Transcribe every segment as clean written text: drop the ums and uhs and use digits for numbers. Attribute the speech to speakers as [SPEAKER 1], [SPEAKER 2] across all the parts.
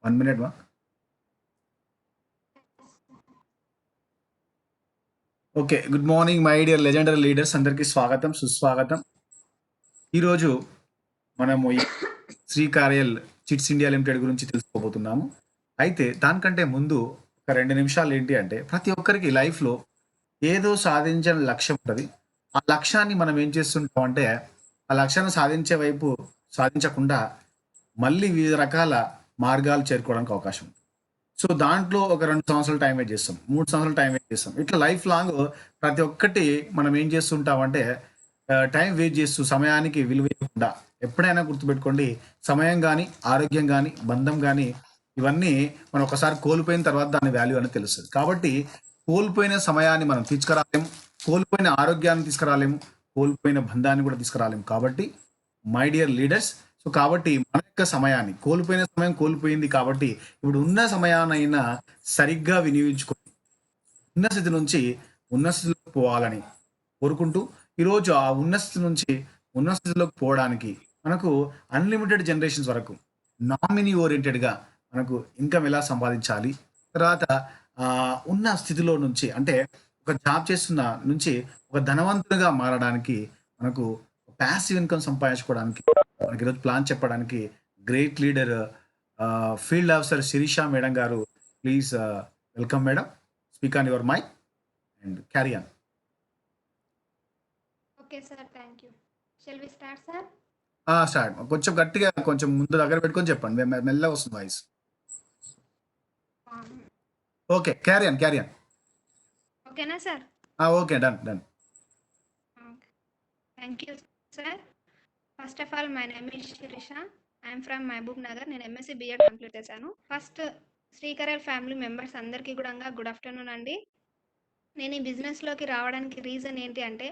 [SPEAKER 1] 1 minute మా. Okay. Good morning my dear legendary leaders, అందరికీ స్వాగతం, సుస్వాగతం. ఈరోజు మనము ఈ శ్రీ కార్యల్ చిట్స్ ఇండియా లిమిటెడ్ గురించి తెలుసుకోబోతున్నాము. అయితే దానికంటే ముందు ఒక 2 నిమిషాలు ఏంటి అంటే, ప్రతి ఒక్కరికి లైఫ్‌లో ఏదో సాధించని లక్ష్యం ఉంటది. ఆ లక్ష్యాన్ని మనం ఏం చేస్తుంటాం అంటే, ఆ లక్ష్యాన్ని సాధించే వైపు సాధించకుండా మళ్ళీ వివిధ రకాల మార్గాలు చేరుకోవడానికి అవకాశం ఉంది. సో, దాంట్లో ఒక 2 సంవత్సరాలు టైం వేస్ట్ చేస్తాం. 3 సంవత్సరాలు టైం వేస్ట్ చేస్తాం. ఇట్లా లైఫ్ లాంగ్ ప్రతి ఒక్కటి మనం ఏం చేస్తుంటామంటే టైం వేస్ట్ చేస్తూ సమయానికి విలువ ఇవ్వకుండా, ఎప్పుడైనా గుర్తుపెట్టుకోండి, సమయం గాని, ఆరోగ్యం గాని, బంధం గాని ఇవన్నీ మనం ఒకసారి కోల్పోయిన తర్వాత దాని వాల్యూ అనేది తెలుస్తది. కాబట్టి కోల్పోయిన సమయాన్ని మనం తీసుకురాలేము. కోల్పోయిన ఆరోగ్యాన్ని తీసుకురాలేము. కోల్పోయిన బంధాన్ని కూడా తీసుకురాలేము. కాబట్టి మై డియర్ లీడర్స్, సో కాబట్టి మన యొక్క సమయాన్ని కోల్పోయిన సమయం కోల్పోయింది కాబట్టి ఇప్పుడు ఉన్న సమయాన్నైనా సరిగ్గా వినియోగించుకొని ఉన్న స్థితి నుంచి ఉన్న స్థితిలోకి పోవాలని కోరుకుంటూ, ఈరోజు ఆ ఉన్న స్థితి నుంచి ఉన్న స్థితిలోకి పోవడానికి మనకు అన్లిమిటెడ్ జనరేషన్స్ వరకు నామినీ ఓరియెంటెడ్‌గా మనకు ఇన్‌కమ్ ఎలా సంపాదించాలి? తర్వాత ఉన్న స్థితిలో నుంచి అంటే ఒక జాబ్ చేస్తున్న నుంచి ఒక ధనవంతుడిగా మారడానికి మనకు పాసివ్ ఇన్‌కమ్ సంపాదించుకోవడానికి మనకి ఈరోజు ప్లాన్ చెప్పడానికి great leader field officer Sirisha madam garu. Please welcome madam. Speak on your mic and carry on.
[SPEAKER 2] Okay, sir. Thank you. Shall we start, sir?
[SPEAKER 1] Start. కొంచెం గట్టిగా కొంచెం ముందు దగ్గర పెట్టుకొని చెప్పండి. మెల్లగా వస్తుంది voice.
[SPEAKER 2] Um,
[SPEAKER 1] okay. Carry on. Carry on.
[SPEAKER 2] okay, na, sir?
[SPEAKER 1] Okay. Done. Done.
[SPEAKER 2] Okay. Thank you, sir. First of all, my name is Shirisha. I am from Mahbub Nagar. నేను ఎంఎస్సి బిఎడ్ కంప్లీట్ చేశాను. First శ్రీకరల్ family members అందరికీ కూడా good afternoon అండి. నేను ఈ బిజినెస్లోకి రావడానికి reason ఏంటి అంటే,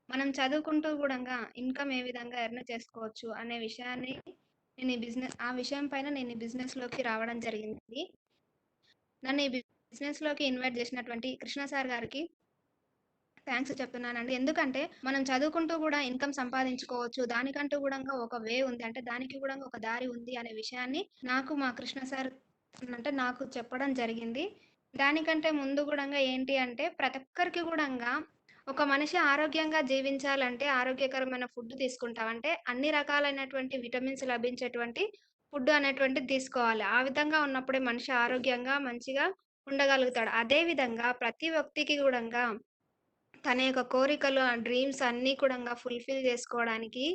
[SPEAKER 2] మనం చదువుకుంటూ కూడా ఇన్కమ్ ఏ విధంగా ఎర్న్ చేసుకోవచ్చు అనే విషయాన్ని ఆ విషయం పైన నేను ఈ బిజినెస్లోకి రావడం జరిగింది. నన్ను ఈ బిజినెస్లోకి ఇన్వైట్ చేసినటువంటి కృష్ణ సార్ గారికి థ్యాంక్స్ చెప్తున్నానండి. ఎందుకంటే మనం చదువుకుంటూ కూడా ఇన్కమ్ సంపాదించుకోవచ్చు. దానికంటూ కూడా ఒక వే ఉంది. అంటే దానికి కూడా ఒక దారి ఉంది అనే విషయాన్ని నాకు మా కృష్ణ సార్ నాకు చెప్పడం జరిగింది. దానికంటే ముందు కూడా ఏంటి అంటే ప్రతి ఒక్కరికి కూడా ఒక మనిషి ఆరోగ్యంగా జీవించాలంటే ఆరోగ్యకరమైన ఫుడ్ తీసుకుంటాం. అంటే అన్ని రకాలైనటువంటి విటమిన్స్ లభించేటువంటి ఫుడ్ అనేటువంటిది తీసుకోవాలి. ఆ విధంగా ఉన్నప్పుడే మనిషి ఆరోగ్యంగా మంచిగా ఉండగలుగుతాడు. అదే విధంగా ప్రతి వ్యక్తికి కూడా తన యొక్క కోరికలు, ఆ డ్రీమ్స్ అన్నీ కూడా ఫుల్‌ఫిల్ జేసుకోవడానికి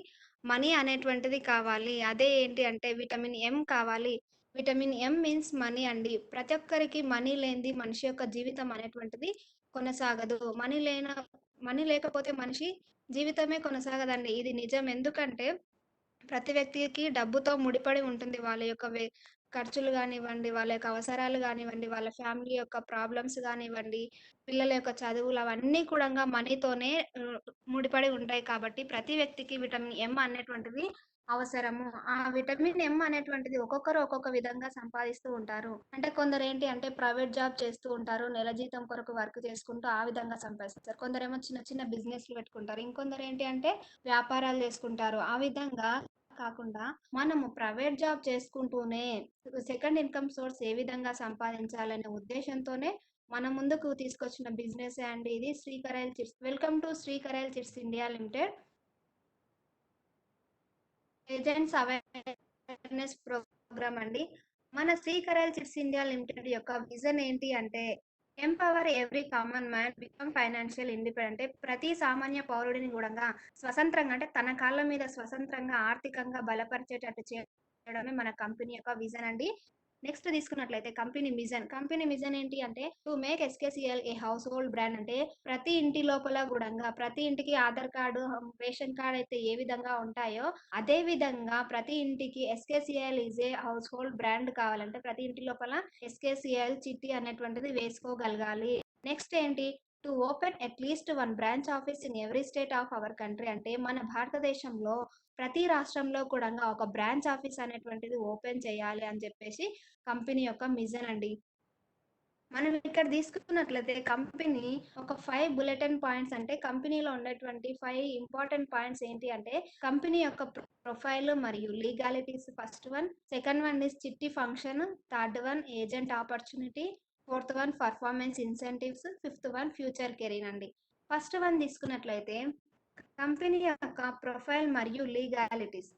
[SPEAKER 2] మనీ అనేటువంటిది కావాలి. అదే ఏంటి అంటే విటమిన్ ఎం కావాలి. విటమిన్ ఎం మీన్స్ మనీ అండి. ప్రతి ఒక్కరికి మనీ లేనిది మనిషి యొక్క జీవితం అనేటువంటిది కొనసాగదు. మనీ లేకపోతే మనిషి జీవితమే కొనసాగదండి. ఇది నిజం. ఎందుకంటే ప్రతి వ్యక్తికి డబ్బుతో ముడిపడి ఉంటుంది. వాళ్ళ యొక్క ఖర్చులు గానివ్వండి, వాళ్ళ యొక్క అవసరాలు గానివ్వండి, వాళ్ళ ఫ్యామిలీ యొక్క ప్రాబ్లమ్స్ గానివ్వండి, పిల్లల యొక్క చదువులు అవన్నీ కూడంగా మనీతోనే ముడిపడి ఉంటాయి కాబట్టి ప్రతి వ్యక్తికి విటమిన్ ఎం అనేటువంటిది అవసరము. ఆ విటమిన్ ఎం అనేటువంటిది ఒక్కొక్కరు ఒక్కొక్క విధంగా సంపాదిస్తూ ఉంటారు. అంటే కొందరేంటి అంటే ప్రైవేట్ జాబ్ చేస్తూ ఉంటారు. నెల జీతం కొరకు వర్క్ చేసుకుంటూ ఆ విధంగా సంపాదిస్తారు. కొందరేమో చిన్న చిన్న బిజినెస్‌లు పెట్టుకుంటారు. ఇంకొందరేంటి అంటే వ్యాపారాలు చేసుకుంటారు. ఆ విధంగా కాకుండా మనము ప్రైవేట్ జాబ్ చేసుకుంటూనే సెకండ్ ఇన్కమ్ సోర్స్ ఏ విధంగా సంపాదించాలనే ఉద్దేశంతోనే మన ముందుకు తీసుకొచ్చిన బిజినెస్ అండి ఇది Srikaral chits. Welcome to Srikaral chits India limited. Agents awareness program అండి. మన శ్రీకరైల్ చిట్స్ ఇండియా లిమిటెడ్ యొక్క విజన్ ఏంటి అంటే empower every common man become financial independent. ప్రతి సామాన్య పౌరుడిని కూడా స్వతంత్రంగా అంటే తన కాళ్ళ మీద స్వతంత్రంగా ఆర్థికంగా బలపరిచేటట్టు చేయడమే మన కంపెనీ యొక్క విజన్ అండి. నెక్స్ట్ తీసుకున్నట్లయితే కంపెనీ మిజన్ ఏంటి అంటే to make SKCL a household brand. అంటే ప్రతి ఇంటి లోపల కూడా ప్రతి ఇంటికి ఆధార్ కార్డు, రేషన్ కార్డ్ అయితే ఏ విధంగా ఉంటాయో అదే విధంగా ప్రతి ఇంటికి SKCL is a household brand కావాలంటే ప్రతి ఇంటి లోపల ఎస్కేసిఎల్ చిట్టి అనేటువంటిది వేసుకోగలగాలి. నెక్స్ట్ ఏంటి to open at least 1 branch office in every state of our country. అంటే మన భారతదేశంలో ప్రతి రాష్ట్రంలో కూడా ఒక బ్రాంచ్ ఆఫీస్ అనేటువంటిది ఓపెన్ చేయాలి అని చెప్పేసి కంపెనీ యొక్క మిజన్ అండి. మనం ఇక్కడ తీసుకున్నట్లయితే కంపెనీ ఒక 5 బులెటిన్ పాయింట్స్ అంటే కంపెనీలో ఉండేటువంటి 5 ఇంపార్టెంట్ పాయింట్స్ ఏంటి అంటే కంపెనీ యొక్క ప్రొఫైల్ మరియు legalities first one, second one is చిట్టి function, third one agent opportunity, fourth one performance incentives, fifth one future career అండి. ఫస్ట్ వన్ తీసుకున్నట్లయితే కంపెనీ యొక్క ప్రొఫైల్ మరియు లీగాలిటీస్.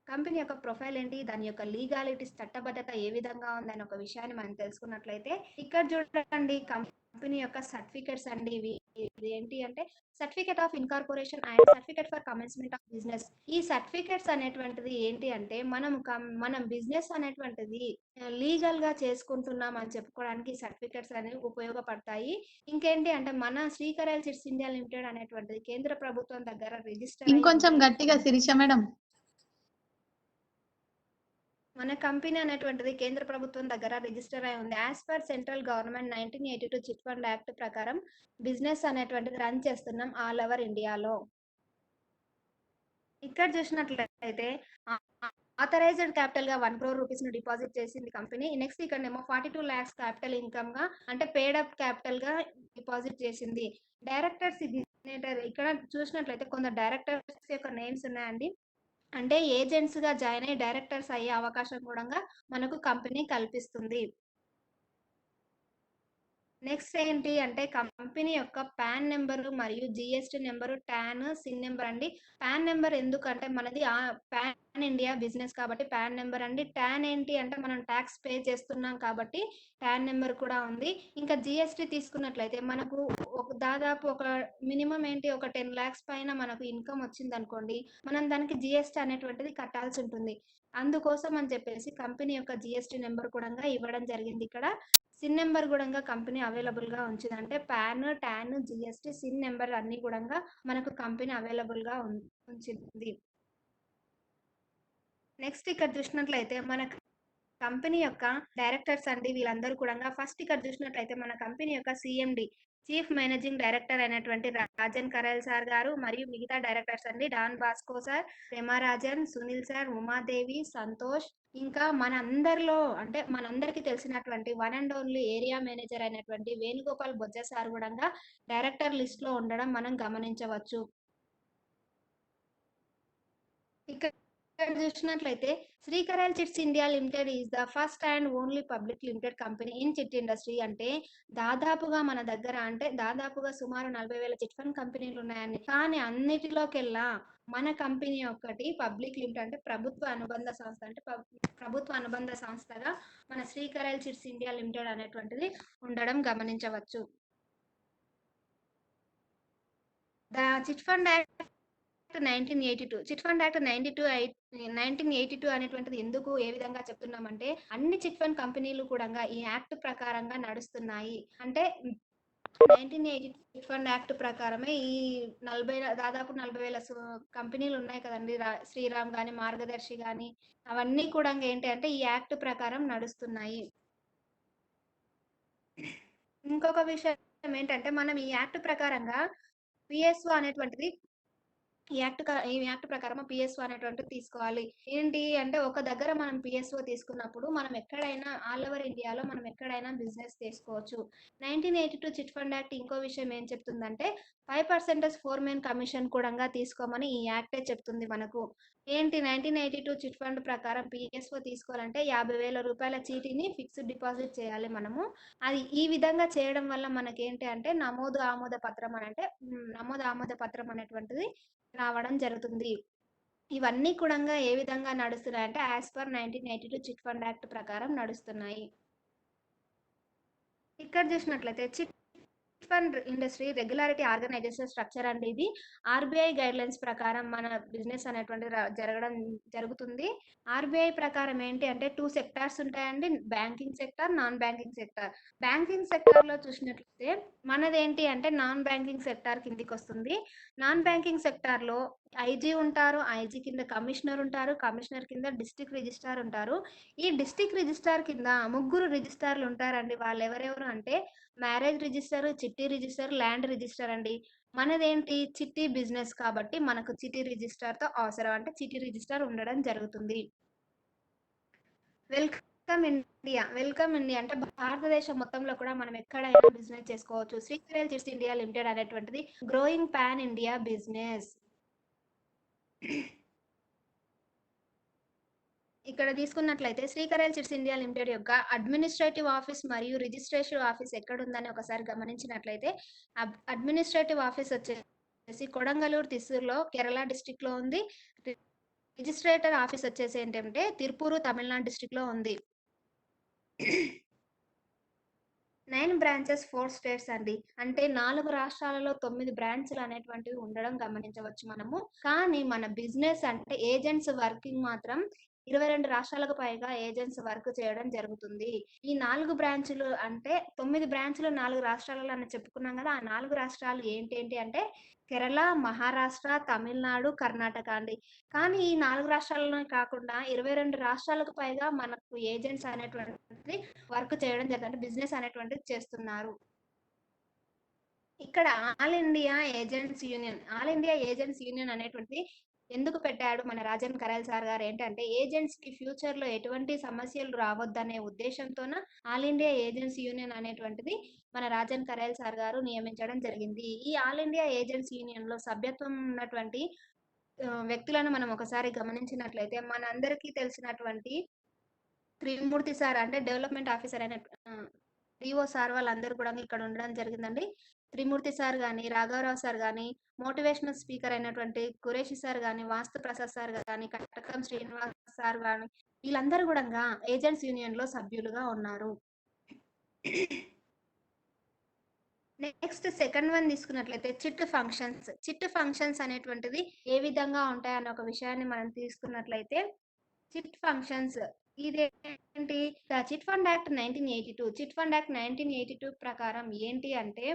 [SPEAKER 2] కంపెనీ యొక్క ప్రొఫైల్ ఏంటి, దాని యొక్క లీగాలిటీస్ చట్టబద్ధత ఏ విధంగా ఉందని ఒక విషయాన్ని మనం తెలుసుకున్నట్లయితే ఇక్కడ చూడండి కంపెనీ యొక్క సర్టిఫికెట్స్ అండి ఇది ఏంటి అంటే certificate of incorporation and certificate for commencement of business. ఈ సర్టిఫికెట్స్ అనేటువంటిది ఏంటి అంటే మనం బిజినెస్ అనేటువంటిది లీగల్ గా చేసుకుంటున్నాం అని చెప్పుకోవడానికి సర్టిఫికెట్స్ అనేవి ఉపయోగపడతాయి. ఇంకేంటి అంటే మన శ్రీకరల్ చిట్స్ ఇండియా లిమిటెడ్ అనేటువంటిది కేంద్ర ప్రభుత్వం దగ్గర రిజిస్టర్ అయి
[SPEAKER 3] ఇంకొంచెం
[SPEAKER 2] ఉంది.
[SPEAKER 3] గట్టిగా శిరీష మేడం.
[SPEAKER 2] మన కంపెనీ అనేటువంటిది కేంద్ర ప్రభుత్వం దగ్గర రిజిస్టర్ అయి ఉంది. As per central government 1982 chit fund act ప్రకారం బిజినెస్ అనేటువంటిది రన్ చేస్తున్నాం ఆల్ ఓవర్ ఇండియాలో. ఇక్కడ చూసినట్లయితే ఆథరైజ్డ్ క్యాపిటల్ గా 1 crore రూపీస్ ను డిపాజిట్ చేసింది కంపెనీ. నెక్స్ట్ ఇక్కడనేమో 42 lakhs క్యాపిటల్ ఇన్కమ్ గా అంటే పేడ్ అప్ క్యాపిటల్ గా డిపాజిట్ చేసింది. డైరెక్టర్ సిగ్నేచర్ ఇక్కడ చూసినట్లయితే కొందరు డైరెక్టర్స్ యొక్క నేమ్స్ ఉన్నాయండి. అంటే ఏజెంట్స్ గా జాయిన్ అయ్యి డైరెక్టర్స్ అయ్యే అవకాశం కూడా మనకు కంపెనీ కల్పిస్తుంది. నెక్స్ట్ ఏంటి అంటే కంపెనీ యొక్క పాన్ నెంబరు మరియు GST number, tan, sin number అండి. పాన్ నెంబర్ ఎందుకంటే మనది పాన్ ఇండియా బిజినెస్ కాబట్టి పాన్ నెంబర్ అండి. టాన్ ఏంటి అంటే మనం ట్యాక్స్ పే చేస్తున్నాం కాబట్టి టాన్ నెంబర్ కూడా ఉంది. ఇంకా జిఎస్టి తీసుకున్నట్లయితే మనకు దాదాపు ఒక మినిమం ఏంటి ఒక 10 lakhs పైన మనకు ఇన్కమ్ వచ్చింది అనుకోండి, మనం దానికి జిఎస్టి అనేటువంటిది కట్టాల్సి ఉంటుంది. అందుకోసం అని చెప్పేసి కంపెనీ యొక్క జిఎస్టి నెంబర్ కూడా ఇవ్వడం జరిగింది. ఇక్కడ సిన్ నెంబర్ కూడా కంపెనీ అవైలబుల్ గా ఉంచింది. అంటే pan, tan, GST, sin number అన్ని కూడా మనకు కంపెనీ అవైలబుల్ గా ఉంచింది. నెక్స్ట్ ఇక్కడ చూసినట్లయితే మన కంపెనీ యొక్క డైరెక్టర్స్ అండి వీళ్ళందరూ కూడా ఫస్ట్ ఇక్కడ చూసినట్లయితే మన కంపెనీ యొక్క సిఎండి చీఫ్ మేనేజింగ్ డైరెక్టర్ అయినటువంటి రాజన్ కరల్ సార్ గారు మరియు మిగతా డైరెక్టర్స్ అండి Don Bosco sir, Remarajan, Sunil sir, Umadevi, Santosh, ఇంకా మనందరిలో అంటే మనందరికి తెలిసినటువంటి one and only area manager అయినటువంటి వేణుగోపాల్ బొజ్జ సార్ కూడా డైరెక్టర్ లిస్ట్ లో ఉండడం మనం గమనించవచ్చు. ఇక్కడ చూసినట్లయితే Srikaral chits India limited is the first and only public limited company in chit industry. అంటే దాదాపుగా మన దగ్గర అంటే దాదాపుగా సుమారు 40,000 చిట్ ఫండ్ కంపెనీలు ఉన్నాయండి. కానీ అన్నిటిలోకెల్లా మన కంపెనీ ఒకటి పబ్లిక్ లిమిటెడ్ అంటే ప్రభుత్వ అనుబంధ సంస్థ అంటే ప్రభుత్వ అనుబంధ సంస్థగా మన శ్రీకరల్ చిట్స్ ఇండియా లిమిటెడ్ అనేటువంటిది ఉండడం గమనించవచ్చు. The chit fund act 1982 chit fund act 1982 అనేటువంటిది ఎందుకు ఏ విధంగా చెప్తున్నామంటే అన్ని చిట్ ఫండ్ కంపెనీలు కూడా ఈ యాక్ట్ ప్రకారంగా నడుస్తున్నాయి. అంటే 1982 చిట్ ఫండ్ యాక్ట్ ప్రకారమే ఈ దాదాపు 40,000 కంపెనీలు ఉన్నాయి కదండి. శ్రీరామ్ గాని, మార్గదర్శి గాని అవన్నీ కూడా ఏంటి అంటే ఈ యాక్ట్ ప్రకారం నడుస్తున్నాయి. ఇంకొక విషయం ఏంటంటే మనం ఈ యాక్ట్ ప్రకారంగా పిఎస్ఓ అనేటువంటిది ఈ యాక్ట్ ప్రకారం పిఎస్ఓ అనేటువంటిది తీసుకోవాలి. ఏంటి అంటే ఒక దగ్గర మనం పిఎస్ఓ తీసుకున్నప్పుడు మనం ఎక్కడైనా ఆల్ ఓవర్ ఇండియాలో మనం ఎక్కడైనా బిజినెస్ చేసుకోవచ్చు. 1982 చిట్ ఫండ్ యాక్ట్ ఇంకో విషయం ఏం చెప్తుందంటే 5% ఫోర్మెన్ కమిషన్ కూడా తీసుకోమని ఈ యాక్టే చెప్తుంది మనకు. ఏంటి 1982 చిట్ ఫండ్ ప్రకారం పిఎస్ఓ తీసుకోవాలంటే 50,000 రూపాయల చీటీని ఫిక్స్డ్ డిపాజిట్ చేయాలి మనము. అది ఈ విధంగా చేయడం వల్ల మనకేంటి అంటే నమోదు ఆమోద పత్రం అనేటువంటిది రావడం జరుగుతుంది. ఇవన్నీ కూడా ఏ విధంగా నడుస్తున్నాయంటే as per 1982 chit fund act ప్రకారం నడుస్తున్నాయి. ఇక్కడ చూసినట్లయితే chit fund industry regularity organisation structure అండి. ఇది ఆర్బీఐ గైడ్ లైన్స్ ప్రకారం మన బిజినెస్ అనేటువంటి జరుగుతుంది. ఆర్బీఐ ప్రకారం ఏంటి అంటే 2 సెక్టార్స్ ఉంటాయండి, banking sector, non banking sector. Banking sector లో చూసినట్లయితే మనదేంటి అంటే నాన్ బ్యాంకింగ్ సెక్టార్ కిందికి వస్తుంది. నాన్ బ్యాంకింగ్ సెక్టార్ లో ఐజీ ఉంటారు, ఐజీ కింద కమిషనర్ ఉంటారు, కమిషనర్ కింద డిస్ట్రిక్ట్ రిజిస్ట్రార్ ఉంటారు. ఈ డిస్ట్రిక్ట్ రిజిస్ట్రార్ కింద 3 రిజిస్ట్రార్లు ఉంటారండి. వాళ్ళు ఎవరెవరు అంటే మ్యారేజ్ రిజిస్టర్, చిట్టి రిజిస్టర్, ల్యాండ్ రిజిస్టర్ అండి. మనదేంటి చిట్టి బిజినెస్ కాబట్టి మనకు చిట్టి రిజిస్టర్ తో అవసరం అంటే చిట్టి రిజిస్టర్ ఉండడం జరుగుతుంది. వెల్కమ్ వెల్కమ్ ఇండియా అంటే భారతదేశం మొత్తంలో కూడా మనం ఎక్కడైనా బిజినెస్ చేసుకోవచ్చు. శ్రీకరల్ చిట్స్ ఇండియా లిమిటెడ్ అనేటువంటిది గ్రోయింగ్ పాన్ ఇండియా బిజినెస్. ఇక్కడ తీసుకున్నట్లయితే శ్రీకరల్ చిట్స్ ఇండియా లిమిటెడ్ యొక్క అడ్మినిస్ట్రేటివ్ ఆఫీస్ మరియు రిజిస్ట్రేషన్ ఆఫీస్ ఎక్కడుందని ఒకసారి గమనించినట్లయితే అడ్మినిస్ట్రేటివ్ ఆఫీస్ వచ్చేసి కొడంగలూరు తిస్సూర్లో కేరళ డిస్ట్రిక్ట్ లో ఉంది. రిజిస్ట్రేటర్ ఆఫీస్ వచ్చేసి ఏంటంటే తిరుపూరు తమిళనాడు డిస్ట్రిక్ట్ లో ఉంది. 9 బ్రాంచెస్ 4 స్టేట్స్ అండి. అంటే 4 రాష్ట్రాలలో 9 బ్రాంచ్‌లు అనేటువంటివి ఉండడం గమనించవచ్చు మనము. కానీ మన బిజినెస్ అంటే ఏజెంట్స్ వర్కింగ్ మాత్రం 22 రాష్ట్రాలకు పైగా ఏజెంట్స్ వర్క్ చేయడం జరుగుతుంది. ఈ 4 బ్రాంచ్‌లు అంటే 9 బ్రాంచ్‌లు 4 రాష్ట్రాలలో అని చెప్పుకున్నాం గదా! ఆ 4 రాష్ట్రాలు ఏంటేంటి అంటే కేరళ, మహారాష్ట్ర, తమిళనాడు, కర్ణాటక అండి. కానీ ఈ 4 రాష్ట్రాలలోనే కాకుండా 22 రాష్ట్రాలకు పైగా మనకు ఏజెంట్స్ అనేటువంటిది వర్క్ చేయడం జరుగుతుంది. అంటే బిజినెస్ అనేటువంటిది చేస్తున్నారు. ఇక్కడ ఆల్ ఇండియా ఏజెంట్స్ యూనియన్ అనేటువంటిది ఎందుకు పెట్టాడు మన రాజన్ కరాల్ సార్ గారు ఏంటంటే ఏజెంట్స్ కి ఫ్యూచర్ లో ఎటువంటి సమస్యలు రావద్దనే ఉద్దేశంతోన ఆల్ ఇండియా ఏజెంట్స్ యూనియన్ అనేటువంటిది మన రాజన్ కరాల్ సార్ గారు నియమించడం జరిగింది. ఈ ఆల్ ఇండియా ఏజెంట్స్ యూనియన్ లో సభ్యత్వం ఉన్నటువంటి వ్యక్తులను మనం ఒకసారి గమనించినట్లయితే మనందరికీ తెలిసినటువంటి త్రిమూర్తి సార్ అంటే డెవలప్మెంట్ ఆఫీసర్ అయిన డిఓ సార్ వాళ్ళందరూ కూడా ఇక్కడ ఉండడం జరిగిందండి. త్రిమూర్తి సార్ గాని, రాఘవరావు సార్ గాని, మోటివేషనల్ స్పీకర్ అయినటువంటి ఖురేషి సార్ గాని, వాస్తు ప్రసాద్ సార్ గాని, కటకం శ్రీనివాస్ సార్ గాని వీళ్ళందరూ గూడంగా ఏజెంట్స్ యూనియన్ లో సభ్యులుగా ఉన్నారు. నెక్స్ట్ సెకండ్ వన్ తీసుకున్నట్లయితే చిట్ ఫంక్షన్స్ అనేటువంటిది ఏ విధంగా ఉంటాయన్న ఒక విషయాన్ని మనం తీసుకున్నట్లయితే చిట్ ఫంక్షన్స్ ఇదేంటి? Chit fund act 1982 chit fund act 1982 ప్రకారం ఏంటి అంటే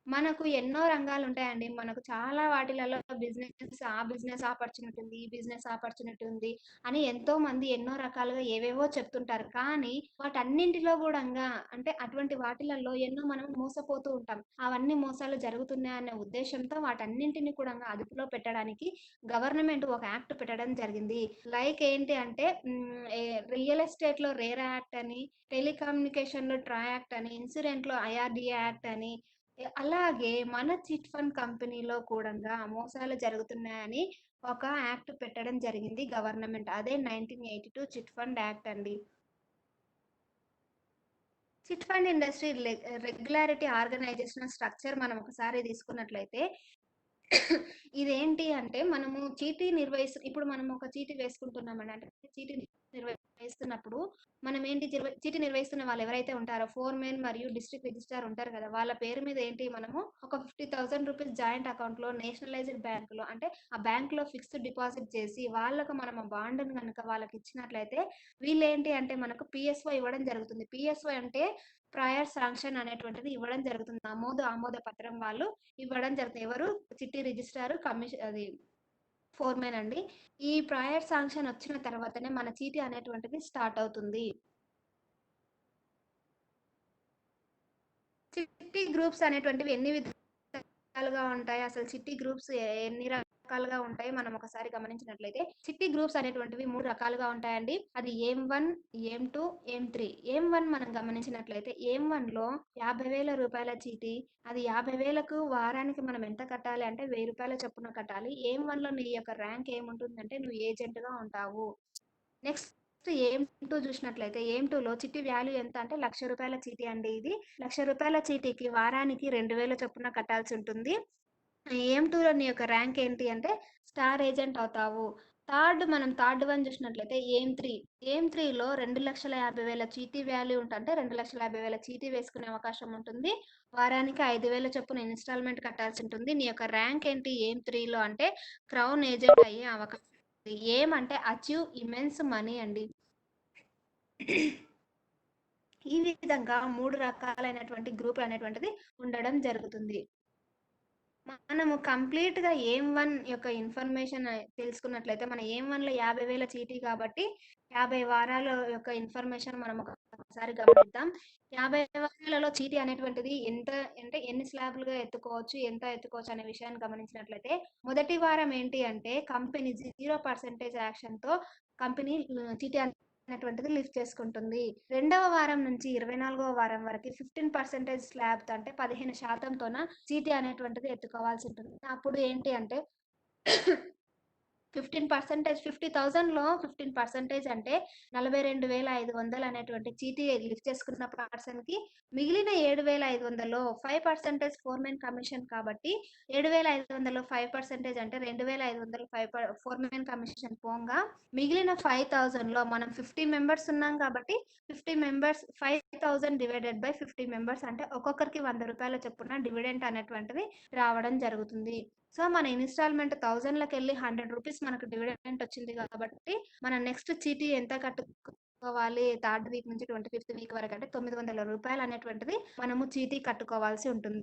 [SPEAKER 2] మనకు ఎన్నో రంగాలు ఉంటాయండి. మనకు చాలా వాటిలలో బిజినెస్ ఆపర్చునిటీ ఉంది. ఈ బిజినెస్ ఆపర్చునిటీ ఉంది అని ఎంతో మంది ఎన్నో రకాలుగా ఏవేవో చెప్తుంటారు. కానీ వాటన్నింటిలో గూడంగా అంటే అటువంటి వాటిలలో ఎన్నో మనం మోసపోతూ ఉంటాం. అవన్నీ మోసాలు జరుగుతున్నాయనే ఉద్దేశ్యంతో వాటన్నింటిని కూడంగా అదుపులో పెట్టడానికి గవర్నమెంట్ ఒక యాక్ట్ పెట్టడం జరిగింది. లైక్ ఏంటి అంటే రియల్ ఎస్టేట్‌లో రేరా యాక్ట్ అని, టెలికమ్యూనికేషన్‌లో ట్రా యాక్ట్ అని, ఇన్సూరెన్స్‌లో ఐఆర్‌డిఏ యాక్ట్ అని అలాగే మన చిట్ ఫండ్ కంపెనీలో కూడంగా మోసాలు జరుగుతున్నాయని ఒక యాక్ట్ పెట్టడం జరిగింది గవర్నమెంట్. అదే 1982 చిట్ ఫండ్ యాక్ట్ అండి. Chit fund industry regularity organisational structure మనం ఒకసారి తీసుకున్నట్లయితే ఇదేంటి అంటే మనము ఇప్పుడు మనం ఒక చీటీ వేసుకుంటున్నామండి. అంటే చీటీ నిర్వహిస్తున్నప్పుడు మనం ఏంటి చీటీ నిర్వహిస్తున్న వాళ్ళు ఎవరైతే ఉంటారో ఫోర్మెన్ మరియు డిస్ట్రిక్ట్ రిజిస్ట్రార్ ఉంటారు కదా! వాళ్ళ పేరు మీద ఏంటి మనము ఒక 50,000 రూపీస్ జాయింట్ అకౌంట్‌లో నేషనలైజ్డ్ బ్యాంక్‌లో అంటే ఆ బ్యాంక్‌లో ఫిక్స్డ్ డిపాజిట్ చేసి వాళ్ళకు మనం ఆ బాండ్‌ని గనుక వాళ్ళకి ఇచ్చినట్లయితే వీళ్ళేంటి అంటే మనకు పీఎస్ఓ ఇవ్వడం జరుగుతుంది. పీఎస్ఓ అంటే ప్రయర్ సాంక్షన్ అనేటువంటిది ఇవ్వడం జరుగుతుంది. ఆమోద పత్రం వాళ్ళు ఇవ్వడం జరుగుతుంది. ఎవరు? చిట్టి రిజిస్ట్రార్ అది ఫోర్‌మెన్ అండి. ఈ ప్రయర్ సాంక్షన్ వచ్చిన తర్వాతనే మన చీటీ అనేటువంటిది స్టార్ట్ అవుతుంది. చిట్టి గ్రూప్స్ అనేటువంటివి ఎన్ని విధాలుగా ఉంటాయి? అసలు చిట్టి గ్రూప్స్ ఎన్ని రకాలుగా ఉంటాయి? మనం ఒకసారి గమనించినట్లయితే చిట్టి గ్రూప్స్ అనేటువంటివి 3 రకాలుగా ఉంటాయండి. అది ఏం-1, ఏం-2, ఏం-3. ఏం-1 మనం గమనించినట్లయితే ఏం-1లో 50,000 రూపాయల చీటీ అది 50,000కు వారానికి మనం ఎంత కట్టాలి అంటే రూ. 1000 చొప్పున కట్టాలి. ఏం-1లో నీ యొక్క ర్యాంక్ ఏముంటుందంటే నువ్వు ఏజెంట్‌గా ఉంటావు. నెక్స్ట్ ఏం-2 చూసినట్లయితే ఏం-2లో చిట్టి వాల్యూ ఎంత అంటే రూ. 1,00,000 చీటీ అండి ఇది. రూ. 1,00,000 చీటీకి వారానికి 2,000 చొప్పున కట్టాల్సి ఉంటుంది. ఏం-2లో నీ యొక్క ర్యాంక్ ఏంటి అంటే స్టార్ ఏజెంట్ అవుతావు. థర్డ్ వన్ చూసినట్లయితే ఏం-3లో 2,50,000 చీటీ వాల్యూ అంటే 2,50,000 చీటీ వేసుకునే అవకాశం ఉంటుంది. వారానికి 5,000 చొప్పున ఇన్‌స్టాల్‌మెంట్ కట్టాల్సి ఉంటుంది. నీ యొక్క ర్యాంక్ ఏంటి ఏం-3లో అంటే క్రౌన్ ఏజెంట్ అయ్యే అవకాశం ఉంది. అంటే అచీవ్ ఇమెన్స్ మనీ అండి. ఈ విధంగా 3 రకాలైనటువంటి గ్రూపులు అనేటువంటిది ఉండడం జరుగుతుంది. మనము కంప్లీట్‌గా ఏం-1 యొక్క ఇన్ఫర్మేషన్ తెలుసుకున్నట్లయితే మన ఏం-1లో 50,000 చీటీ కాబట్టి 50 వారాల యొక్క ఇన్ఫర్మేషన్ మనం ఒకసారి గమనిద్దాం. 50 వారాలలో చీటీ అనేటువంటిది ఎంత అంటే ఎన్ని స్లాబులుగా ఎత్తుకోవచ్చు, ఎంత ఎత్తుకోవచ్చు అనే విషయాన్ని గమనించినట్లయితే మొదటి వారం ఏంటి అంటే కంపెనీ 0% యాక్షన్‌తో కంపెనీ చీటీ అనేటువంటిది లిఫ్ట్ చేసుకుంటుంది. రెండవ వారం నుంచి 24వ వారం వరకి 15% స్లాబ్‌తో అంటే 15%తోన చీటీ అనేటువంటిది ఎత్తుకోవాల్సి ఉంటుంది. అప్పుడు ఏంటి అంటే 15% 50,000లో 15% అంటే 42,500 అనేటువంటి చీటీ లిఫ్ట్ చేసుకున్న పర్సన్‌కి మిగిలిన 7,500లో 5% ఫోర్‌మెన్ కమిషన్ కాబట్టి 7,500లో 5% అంటే 2,500 ఫోర్‌మెన్ కమిషన్ పోంగా మిగిలిన 5,000లో మనం 50 మెంబర్స్ ఉన్నాం కాబట్టి 50 మెంబర్స్ 5,000 డివైడెడ్ బై 50 మెంబర్స్ అంటే ఒక్కొక్కరికి రూ. 100 చొప్పున డివిడెంట్ అనేటువంటిది రావడం జరుగుతుంది. సో, మన ఇన్‌స్టాల్‌మెంట్ 1000లకెళ్ళి రూ. 100 మనకు డివిడెంట్ వచ్చింది కాబట్టి, మన నెక్స్ట్ చీటీ ఎంత కట్టుకోవాలి థర్డ్ వీక్ నుంచి 25థ్ వీక్ వరకు అంటే రూ. 900 అనేటువంటిది మనము చీటీ కట్టుకోవాల్సి ఉంటుంది.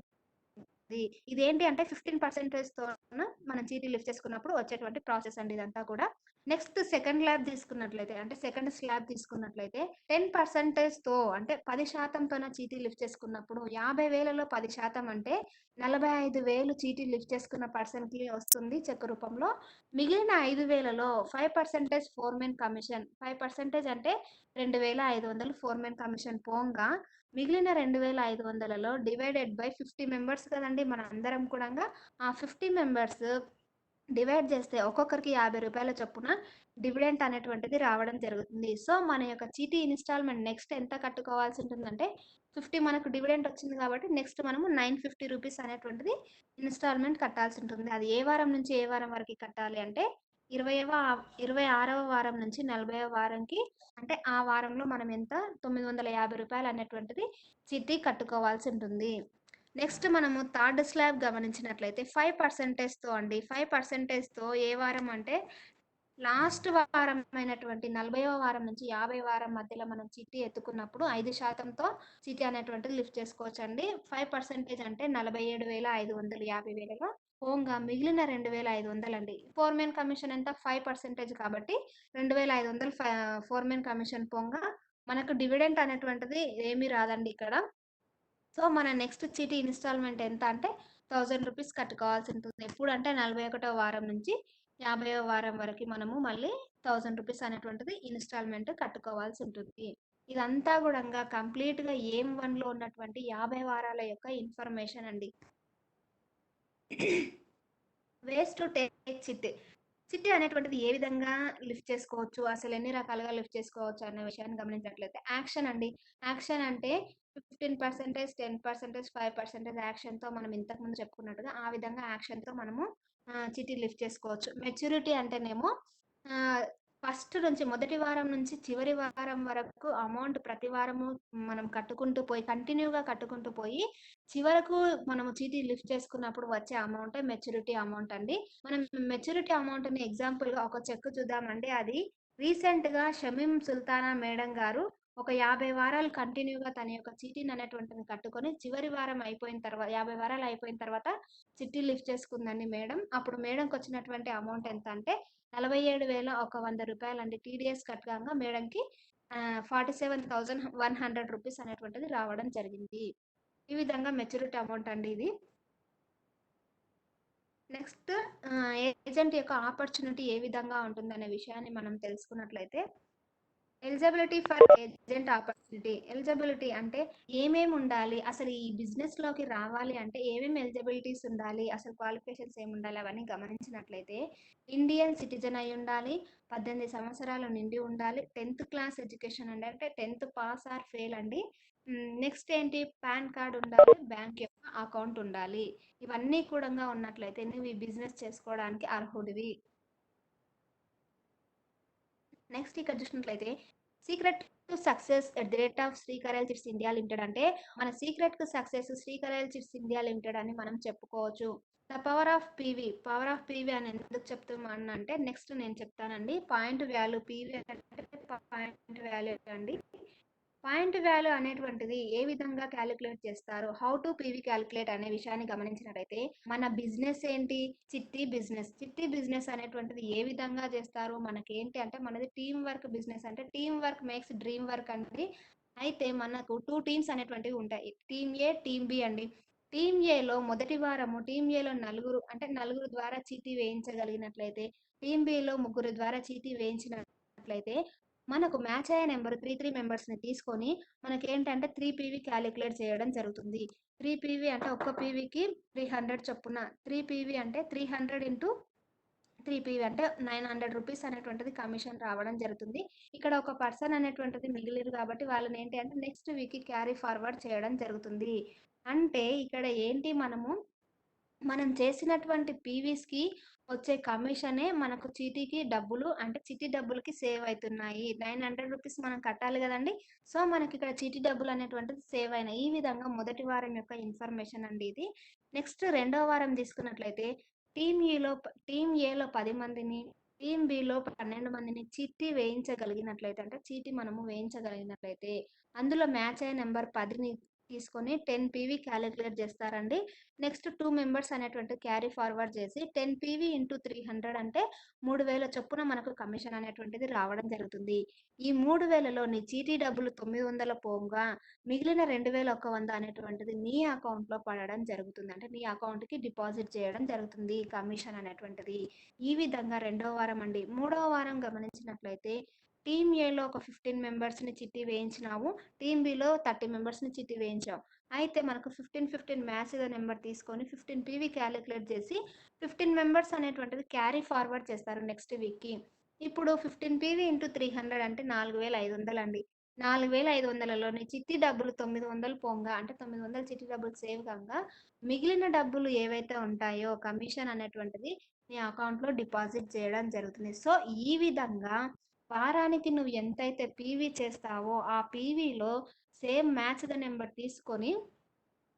[SPEAKER 2] ఇదేంటి అంటే 15%తోన మనం చీటీ లిఫ్ట్ చేసుకున్నప్పుడు వచ్చేటువంటి ప్రాసెస్ అండి ఇదంతా కూడా. నెక్స్ట్ సెకండ్ ల్యాబ్ తీసుకున్నట్లయితే అంటే సెకండ్ స్లాబ్ తీసుకున్నట్లయితే 10%తో అంటే 10%తోన చీటీ లిఫ్ట్ చేసుకున్నప్పుడు 50,000లో 10% అంటే 45,000 చీటీ లిఫ్ట్ చేసుకున్న పర్సన్‌కి వస్తుంది చెక్ రూపంలో. మిగిలిన 5,000లో 5% ఫోర్‌మెన్ కమిషన్ 5% అంటే 2,500 ఫోర్‌మెన్ కమిషన్ పోంగా మిగిలిన 2,500లలో డివైడెడ్ బై 50 మెంబర్స్ కదండీ మనందరం కూడంగా. ఆ 50 మెంబర్స్ డివైడ్ చేస్తే ఒక్కొక్కరికి రూ. 50 చొప్పున డివిడెంట్ అనేటువంటిది రావడం జరుగుతుంది. సో, మన యొక్క చీటీ ఇన్‌స్టాల్‌మెంట్ నెక్స్ట్ ఎంత కట్టుకోవాల్సి ఉంటుందంటే 50 మనకు డివిడెంట్ వచ్చింది కాబట్టి నెక్స్ట్ మనము రూ. 950 అనేటువంటిది ఇన్‌స్టాల్‌మెంట్ కట్టాల్సి ఉంటుంది. అది ఏ వారం నుంచి ఏ వారం వరకి కట్టాలి అంటే 26వ వారం నుంచి 40వ వారంకి అంటే ఆ వారంలో మనం ఎంత రూ. 950 అనేటువంటిది చీటీ కట్టుకోవాల్సి ఉంటుంది. నెక్స్ట్ మనము థర్డ్ స్లాబ్ గమనించినట్లయితే 5%తో అండి. 5%తో ఏ వారం అంటే లాస్ట్ వారం అయినటువంటి 40వ వారం నుంచి 50 వారం మధ్యలో మనం చిట్టి ఎత్తుకున్నప్పుడు 5%తో చిట్టి అనేటువంటిది లిఫ్ట్ చేసుకోవచ్చండి. 5% అంటే 47,500 50,000లో పోంగా మిగిలిన 2,500 అండి. ఫోర్‌మెన్ కమిషన్ ఎంత 5% కాబట్టి 2,500 ఫోర్‌మెన్ కమిషన్ పోంగా మనకు డివిడెంట్ అనేటువంటిది ఏమీ రాదండి ఇక్కడ. సో, మన నెక్స్ట్ చీటీ ఇన్‌స్టాల్‌మెంట్ ఎంత అంటే రూ. 1,000 కట్టుకోవాల్సి ఉంటుంది. ఎప్పుడంటే 41వ వారం నుంచి 50వ వారం వరకి మనము మళ్ళీ రూ. 1,000 అనేటువంటిది ఇన్‌స్టాల్‌మెంట్ కట్టుకోవాల్సి ఉంటుంది. ఇదంతా గూడంగా కంప్లీట్‌గా ఏం 1లో ఉన్నటువంటి 50 వారాల యొక్క ఇన్ఫర్మేషన్ అండి. Ways to take chit. చిట్టి అనేటువంటిది ఏ విధంగా లిఫ్ట్ చేసుకోవచ్చు? అసలు ఎన్ని రకాలుగా లిఫ్ట్ చేసుకోవచ్చు అన్న విషయాన్ని గమనించినట్లయితే యాక్షన్ అండి. యాక్షన్ అంటే 15%, 10%, 5% యాక్షన్‌తో మనం ఇంతకుముందు చెప్పుకున్నట్టుగా ఆ విధంగా యాక్షన్‌తో మనము చిట్టి లిఫ్ట్ చేసుకోవచ్చు. మెచ్యూరిటీ అంటేనేమో ఫస్ట్ నుంచి మొదటి వారం నుంచి చివరి వారం వరకు అమౌంట్ ప్రతి వారము మనం కట్టుకుంటూ పోయి కంటిన్యూగా కట్టుకుంటూ పోయి చివరకు మనము చీటీ లిఫ్ట్ చేసుకున్నప్పుడు వచ్చే అమౌంటే మెచ్యూరిటీ అమౌంట్ అండి. మనం మెచ్యూరిటీ అమౌంట్‌ని ఎగ్జాంపుల్‌గా ఒక చెక్ చూద్దామండి. అది రీసెంట్‌గా షమీం సుల్తానా మేడం గారు ఒక 50 వారాలు కంటిన్యూగా తన యొక్క చీటీని అనేటువంటిది కట్టుకొని చివరి వారం అయిపోయిన 50 వారాలు అయిపోయిన తర్వాత చిట్టి లిఫ్ట్ చేసుకుందండి మేడం. అప్పుడు మేడంకి వచ్చినటువంటి అమౌంట్ ఎంత అంటే 47,100 అండి. టీడీఎస్ కట్టంగా మేడంకి 47,100 రూపీస్ అనేటువంటిది రావడం జరిగింది. ఈ విధంగా మెచ్యూరిటీ అమౌంట్ అండి ఇది. నెక్స్ట్ ఏజెంట్ యొక్క ఆపర్చునిటీ ఏ విధంగా ఉంటుందనే విషయాన్ని మనం తెలుసుకున్నట్లయితే eligibility for agent opportunity. Eligibility అంటే ఏమేమి ఉండాలి? అసలు ఈ బిజినెస్‌లోకి రావాలి అంటే ఏమేమి ఎలిజిబిలిటీస్ ఉండాలి? అసలు క్వాలిఫికేషన్స్ ఏముండాలి? అవన్నీ గమనించినట్లయితే ఇండియన్ సిటిజన్ అయ్యుండాలి. 18 సంవత్సరాలు నిండి ఉండాలి. 10థ్ క్లాస్ ఎడ్యుకేషన్ అండి. అంటే 10థ్ పాస్ ఆర్ ఫెయిల్ అండి. నెక్స్ట్ ఏంటి పాన్ కార్డ్ ఉండాలి. బ్యాంక్ యొక్క అకౌంట్ ఉండాలి. ఇవన్నీ కూడంగా ఉన్నట్లయితే నువ్వు ఈ బిజినెస్ చేసుకోవడానికి అర్హుడివి. నెక్స్ట్ ఇక్కడ చూసినట్లయితే secret to success at the rate of Srikaral chits India limited అంటే మన సీక్రెట్ కు success Srikaral chits India limited అని మనం చెప్పుకోవచ్చు. ద పవర్ ఆఫ్ పీవీ అని ఎందుకు చెప్తున్నాను అంటే నెక్స్ట్ నేను చెప్తానండి. పాయింట్ వాల్యూ పీవీ అంటే పాయింట్ వాల్యూ అండి. పాయింట్ వాల్యూ అనేటువంటిది ఏ విధంగా క్యాలిక్యులేట్ చేస్తారు? హౌ టు పీవీ క్యాలిక్యులేట్ అనే విషయాన్ని గమనించినట్టయితే మన బిజినెస్ ఏంటి? చిట్టి బిజినెస్. చిట్టి బిజినెస్ అనేటువంటిది ఏ విధంగా చేస్తారు? మనకేంటి అంటే మనది టీమ్ వర్క్ బిజినెస్ అంటే team work makes dream work అండి. అయితే మనకు 2 టీమ్స్ అనేటువంటివి ఉంటాయి. టీమ్ ఏ, టీమ్ బి అండి. టీమ్ ఏలో మొదటి వారము టీమ్ ఏలో నలుగురు ద్వారా చీటీ వేయించగలిగినట్లయితే టీమ్ బిలో ముగ్గురు ద్వారా చీటీ వేయించినట్లయితే మనకు మ్యాచ్ అయ్యే నెంబర్ 3 మెంబర్స్‌ని తీసుకొని మనకేంటంటే 3 పీవీ కాలిక్యులేట్ చేయడం జరుగుతుంది. 3 పీవీ అంటే ఒక్క పీవీకి 300 చొప్పున 3 పీవీ అంటే 300 ఇంటూ 3 పీవీ అంటే ₹900 అనేటువంటిది కమిషన్ రావడం జరుగుతుంది. ఇక్కడ ఒక పర్సన్ అనేటువంటిది మిగిలిరు కాబట్టి వాళ్ళనేంటి అంటే నెక్స్ట్ వీక్‌కి క్యారీ ఫార్వర్డ్ చేయడం జరుగుతుంది. అంటే ఇక్కడ ఏంటి మనం చేసినటువంటి పీవీస్‌కి వచ్చే కమిషనే మనకు చీటీకి డబ్బులు అంటే చీటీ డబ్బులకి సేవ్ అయితున్నాయి. ₹900 మనం కట్టాలి గదండీ! సో, మనకిక్కడ చీటీ డబ్బులు అనేటువంటిది సేవ్ అయినాయి. ఈ విధంగా మొదటి వారం యొక్క ఇన్ఫర్మేషన్ అండి ఇది. నెక్స్ట్ రెండో వారం తీసుకున్నట్లయితే టీమ్ ఏలో 10 మందిని, టీమ్ బిలో 12 మందిని చీటీ వేయించగలిగినట్లయితే అంటే చీటీ మనము వేయించగలిగినట్లయితే అందులో మ్యాచ్ అయ్యే నంబర్ 10ని తీసుకొని 10 పీవీ కాలిక్యులేట్ జేస్తారండి. నెక్స్ట్ 2 మెంబర్స్ అనేటువంటి క్యారీ ఫార్వర్డ్ చేసి 10 పీవీ ఇంటూ 300 అంటే 3000 చొప్పున మనకు కమిషన్ అనేటువంటిది రావడం జరుగుతుంది. ఈ 3000లోని చీటీ డబ్బులు 900 పోగా మిగిలిన 2100 అనేటువంటిది నీ అకౌంట్‌లో పడడం జరుగుతుంది. అంటే నీ అకౌంట్‌కి డిపాజిట్ చేయడం జరుగుతుంది కమిషన్ అనేటువంటిది. ఈ విధంగా రెండో వారం అండి. మూడో వారం గమనించినట్లయితే టీమ్ ఏలో ఒక 15 మెంబర్స్‌ని చిట్టి వేయించినావు. టీమ్ బిలో 30 మెంబర్స్‌ని చిట్టి వేయించావు. అయితే మనకు 15 మ్యాచ్‌గా నెంబర్ తీసుకొని 15 పీవీ కాలిక్యులేట్ చేసి 15 మెంబర్స్ అనేటువంటిది క్యారీ ఫార్వర్డ్ చేస్తారు నెక్స్ట్ వీక్‌కి. ఇప్పుడు 15 పీవీ ఇంటూ 300 అంటే 4500 అండి. 4500లోని చిట్టి డబ్బులు 900 పోంగా అంటే 900 చిట్టి డబ్బులు సేవ్ కాంగా మిగిలిన డబ్బులు ఏవైతే ఉంటాయో కమిషన్ అనేటువంటిది నీ అకౌంట్‌లో డిపాజిట్ చేయడం జరుగుతుంది. సో, ఈ విధంగా వారానికి నువ్వు ఎంతైతే పీవీ చేస్తావో ఆ పీవీలో సేమ్ మ్యాచ్‌ద నెంబర్ తీసుకొని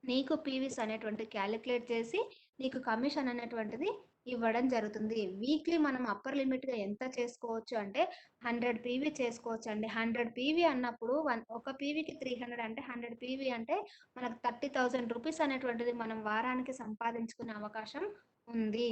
[SPEAKER 2] నీకు పీవీస్ అనేటువంటివి కాలిక్యులేట్ చేసి నీకు కమిషన్ అనేటువంటిది ఇవ్వడం జరుగుతుంది. వీక్లీ మనం అప్పర్ లిమిట్‌గా ఎంత చేసుకోవచ్చు అంటే 100 పీవీ చేసుకోవచ్చండి. 100 పీవీ అన్నప్పుడు ఒక పీవీకి 300 అంటే 100 పీవీ అంటే మనకు ₹30,000 అనేటువంటిది మనం వారానికి సంపాదించుకునే అవకాశం ఉంది.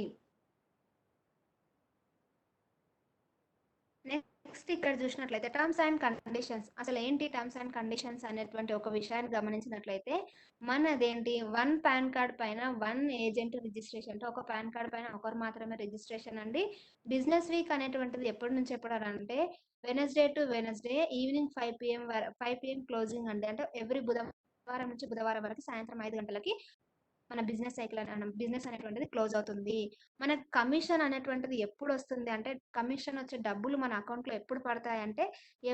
[SPEAKER 2] నెక్స్ట్ ఇక్కడ చూసినట్లయితే టర్మ్స్ అండ్ కండిషన్స్. అసలేంటి టర్మ్స్ అండ్ కండిషన్స్ అనేటువంటి ఒక విషయాన్ని గమనించినట్లయితే, మనదేంటి 1 పాన్ కార్డ్ పైన 1 ఏజెంట్ రిజిస్ట్రేషన్. అంటే ఒక పాన్ కార్డ్ పైన ఒకరు మాత్రమే రిజిస్ట్రేషన్ అండి. బిజినెస్ వీక్ అనేటువంటిది ఎప్పటి నుంచి ఎప్పుడనంటే Wednesday to Wednesday evening 5 PM closing అండి. అంటే ఎవ్రీ బుధవారం నుంచి బుధవారం వరకు సాయంత్రం 5 గంటలకి మన బిజినెస్ అనేటువంటిది క్లోజ్ అవుతుంది. మనకు కమిషన్ అనేటువంటిది ఎప్పుడొస్తుంది అంటే, కమిషన్ వచ్చే డబ్బులు మన అకౌంట్‌లో ఎప్పుడు పడతాయంటే,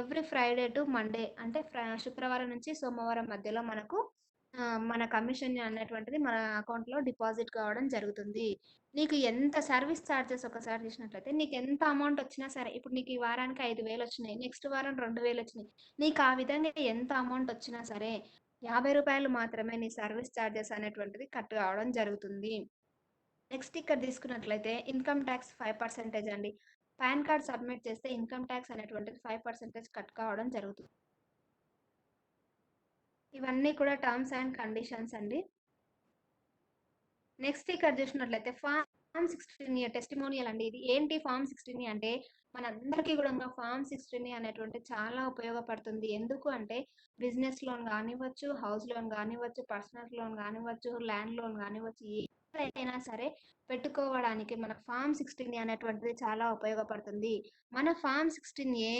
[SPEAKER 2] ఎవ్రీ ఫ్రైడే టు మండే అంటే శుక్రవారం నుంచి సోమవారం మధ్యలో మనకు మన కమిషన్ అనేటువంటిది మన అకౌంట్‌లో డిపాజిట్ కావడం జరుగుతుంది. నీకు ఎంత సర్వీస్ చార్జెస్ ఒకసారి చూసినట్లయితే, నీకెంత అమౌంట్ వచ్చినా సరే, ఇప్పుడు నీకు ఈ వారానికి 5,000 వచ్చినాయి. నెక్స్ట్ వారం 2,000 వచ్చినాయి. నీకు ఆ విధంగా ఎంత అమౌంట్ వచ్చినా సరే, ₹50 మాత్రమే నీ సర్వీస్ చార్జెస్ అనేటువంటిది కట్ కావడం జరుగుతుంది. నెక్స్ట్ ఇక్కడ తీసుకున్నట్లయితే ఇన్‌కమ్ టాక్స్ 5% అండి. పాన్ కార్డ్ సబ్మిట్ చేస్తే ఇన్‌కమ్ టాక్స్ అనేటువంటిది 5% కట్ కావడం జరుగుతుంది. ఇవన్నీ కూడా టర్మ్స్ అండ్ కండిషన్స్ అండి. నెక్స్ట్ ఇక్కడ చూసినట్లయితే ఫార్మ్ 16 టెస్టిమోనియల్ అండి. ఇది ఏంటి ఫార్మ్ 16 అంటే మనందరికీ కూడా ఫార్మ్ 16 అనేటువంటి చాలా ఉపయోగపడుతుంది. ఎందుకు అంటే బిజినెస్ లోన్ గానివ్వచ్చు, హౌస్ లోన్ గానివ్వచ్చు, పర్సనల్ లోన్ గానివ్వచ్చు, ల్యాండ్ లోన్ గానివ్వచ్చు, ఏదైనా సరే పెట్టుకోవడానికి మన ఫార్మ్ 16 అనేటువంటిది చాలా ఉపయోగపడుతుంది. మన ఫార్మ్ 16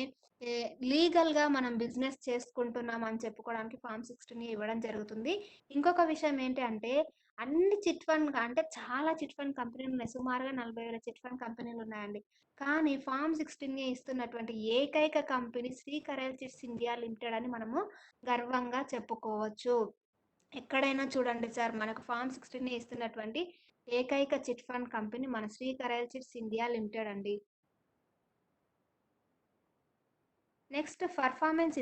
[SPEAKER 2] లీగల్‌గా మనం బిజినెస్ చేసుకుంటున్నాం అని చెప్పుకోవడానికి ఫార్మ్ 16 ఇవ్వడం జరుగుతుంది. ఇంకొక విషయం ఏంటి అంటే అన్ని చిట్ ఫండ్ అంటే చాలా చిట్ ఫండ్ కంపెనీలున్నాయి. సుమారుగా 40,000 చిట్ ఫండ్ కంపెనీలున్నాయండి. కానీ ఫార్మ్ 16 ఇస్తున్నటువంటి ఏకైక company Srikaral chits India limited అని మనము గర్వంగా చెప్పుకోవచ్చు. ఎక్కడైనా చూడండి సార్ మనకు ఫార్మ్ 16 ఇస్తున్నటువంటి ఏకైక చిట్ ఫండ్ కంపెనీ మన శ్రీకరల్ చిట్స్ ఇండియా లిమిటెడ్ అండి. నెక్స్ట్ పర్ఫార్మెన్స్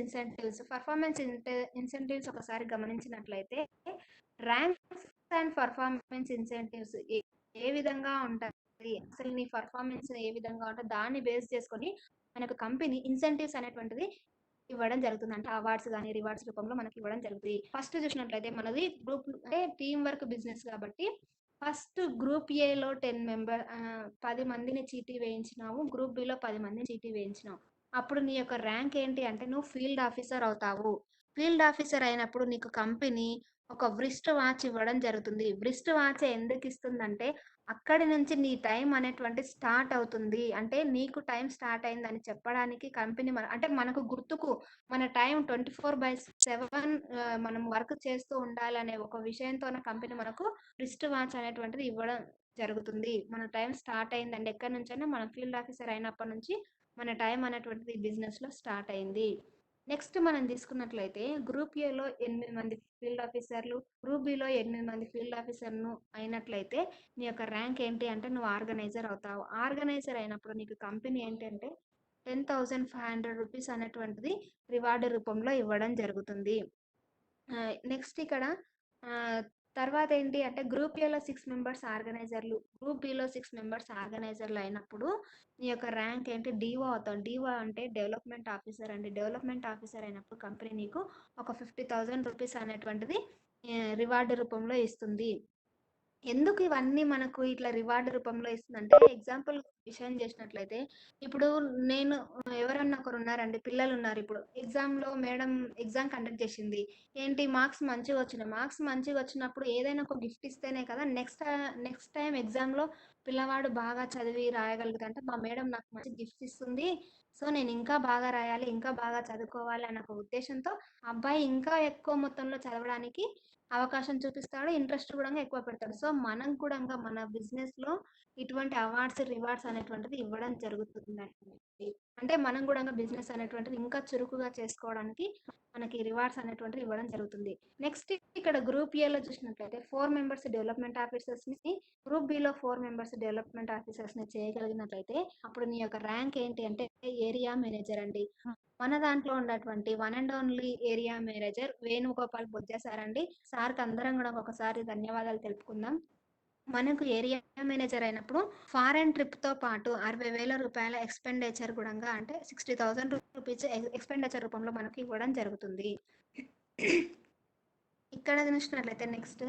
[SPEAKER 2] ఇన్సెంటివ్స్ ఒకసారి గమనించినట్లయితే ర్యాంక్స్ అండ్ పర్ఫార్మెన్స్ ఇన్సెంటివ్స్ ఏ విధంగా ఉంటాయి? అసలు నీ పర్ఫార్మెన్స్ ఏ విధంగా ఉంటది? దాన్ని బేస్ చేసుకొని మనకు కంపెనీ ఇన్సెంటివ్స్ అనేటువంటిది ఇవ్వడం జరుగుతుంది. అంటే అవార్డ్స్ గాని, రివార్డ్స్ రూపంలో మనకి ఇవ్వడం జరుగుతుంది. ఫస్ట్ చూసినట్లయితే మనది గ్రూప్ అంటే టీమ్ వర్క్ బిజినెస్ కాబట్టి ఫస్ట్ గ్రూప్ ఏలో 10 మందిని చీటీ వేయించినావు. గ్రూప్ బిలో 10 మందిని చీటీ వేయించినావు. అప్పుడు నీ యొక్క ర్యాంక్ ఏంటి అంటే నువ్వు ఫీల్డ్ ఆఫీసర్ అవుతావు. ఫీల్డ్ ఆఫీసర్ అయినప్పుడు నీకు కంపెనీ ఒక వ్రిస్ట్ వాచ్ ఇవ్వడం జరుగుతుంది. వ్రిస్ట్ వాచ్ ఎందుకు ఇస్తుందంటే అక్కడి నుంచి నీ టైం అనేటువంటిది స్టార్ట్ అవుతుంది. అంటే నీకు టైం స్టార్ట్ అయిందని చెప్పడానికి కంపెనీ అంటే మనకు గుర్తుకు మన టైం 24/7 మనం వర్క్ చేస్తూ ఉండాలనే ఒక విషయంతోన కంపెనీ మనకు రిస్ట్ వాచ్ అనేటువంటిది ఇవ్వడం జరుగుతుంది. మన టైం స్టార్ట్ అయిందండి. ఎక్కడి నుంచైనా మనం ఫీల్డ్ ఆఫీసర్ అయినప్పటి నుంచి మన టైం అనేటువంటిది బిజినెస్‌లో స్టార్ట్ అయింది. నెక్స్ట్ మనం తీసుకున్నట్లయితే గ్రూప్ ఏలో 8 మంది ఫీల్డ్ ఆఫీసర్లు, గ్రూప్ బిలో 8 మంది ఫీల్డ్ ఆఫీసర్‌ను అయినట్లయితే నీ యొక్క ర్యాంక్ ఏంటి అంటే నువ్వు ఆర్గనైజర్ అవుతావు. ఆర్గనైజర్ అయినప్పుడు నీకు కంపెనీ ఏంటంటే రూ. 10,500 అనేటువంటిది రివార్డ్ రూపంలో ఇవ్వడం జరుగుతుంది. నెక్స్ట్ ఇక్కడ ఆహ్, తర్వాత ఏంటి అంటే గ్రూప్ ఏలో 6 మెంబర్స్ ఆర్గనైజర్లు, గ్రూప్ బిలో 6 మెంబర్స్ ఆర్గనైజర్లు అయినప్పుడు నీ యొక్క ర్యాంక్ ఏంటి డీఓ అవుతావు. డీఓ అంటే డెవలప్‌మెంట్ ఆఫీసర్ అండి. డెవలప్‌మెంట్ ఆఫీసర్ అయినప్పుడు కంపెనీ నీకు ఒక రూ. 50,000 అనేటువంటిది రివార్డ్ రూపంలో ఇస్తుంది. ఎందుకు ఇవన్నీ మనకు ఇట్లా రివార్డ్ రూపంలో ఇస్తుందంటే, ఎగ్జాంపుల్ విషయం చేసినట్లయితే, ఇప్పుడు నేను ఎవరన్నా ఒకరున్నారండి, పిల్లలున్నారిప్పుడు. ఎగ్జామ్‌లో మేడం ఎగ్జామ్ కండక్ట్ చేసింది. ఏంటి మార్క్స్ మంచిగొచ్చినాయి. మార్క్స్ మంచిగొచ్చినప్పుడు ఏదైనా ఒక గిఫ్ట్ ఇస్తేనే కదా నెక్స్ట్ టైమ్ ఎగ్జామ్‌లో పిల్లవాడు బాగా చదివి రాయగలుగుతా అంటే, మా మేడం నాకు మంచి గిఫ్ట్స్ ఇస్తుంది. సో, నేను ఇంకా బాగా రాయాలి, ఇంకా బాగా చదువుకోవాలి అన్న ఒక ఉద్దేశంతో, ఆ అబ్బాయి ఇంకా ఎక్కువ మొత్తంలో చదవడానికి అవకాశం చూపిస్తాడు. ఇంట్రెస్ట్ కూడా ఎక్కువ పెడతాడు. సో, మనం కూడా మన బిజినెస్‌లో ఇటువంటి అవార్డ్స్, రివార్డ్స్ అనేటువంటిది ఇవ్వడం జరుగుతుందండి. అంటే మనం కూడా బిజినెస్ అనేటువంటిది ఇంకా చురుకుగా చేసుకోవడానికి మనకి రివార్డ్స్ అనేటువంటివి ఇవ్వడం జరుగుతుంది. నెక్స్ట్ ఇక్కడ గ్రూప్ ఏలో చూసినట్లయితే 4 మెంబర్స్ డెవలప్‌మెంట్ ఆఫీసర్స్‌ని, గ్రూప్ బిలో 4 మెంబర్స్ డెవలప్‌మెంట్ ఆఫీసర్స్‌ని చేయగలిగినట్లయితే అప్పుడు నీ యొక్క ర్యాంక్ ఏంటి అంటే ఏరియా మేనేజర్ అండి. మన దాంట్లో ఉన్నటువంటి one and only area manager Venugopal Bojja sir అండి. సార్‌కి అందరం కూడా ఒకసారి ధన్యవాదాలు తెలుపుకుందాం. మనకు ఏరియా మేనేజర్ అయినప్పుడు ఫారెన్ ట్రిప్‌తో పాటు రూ. 60,000 ఎక్స్‌పెండిచర్ గూడంగా అంటే రూ. 60,000 ఎక్స్‌పెండిచర్ రూపంలో మనకి ఇవ్వడం జరుగుతుంది. ఇక్కడ చూసినట్లయితే నెక్స్ట్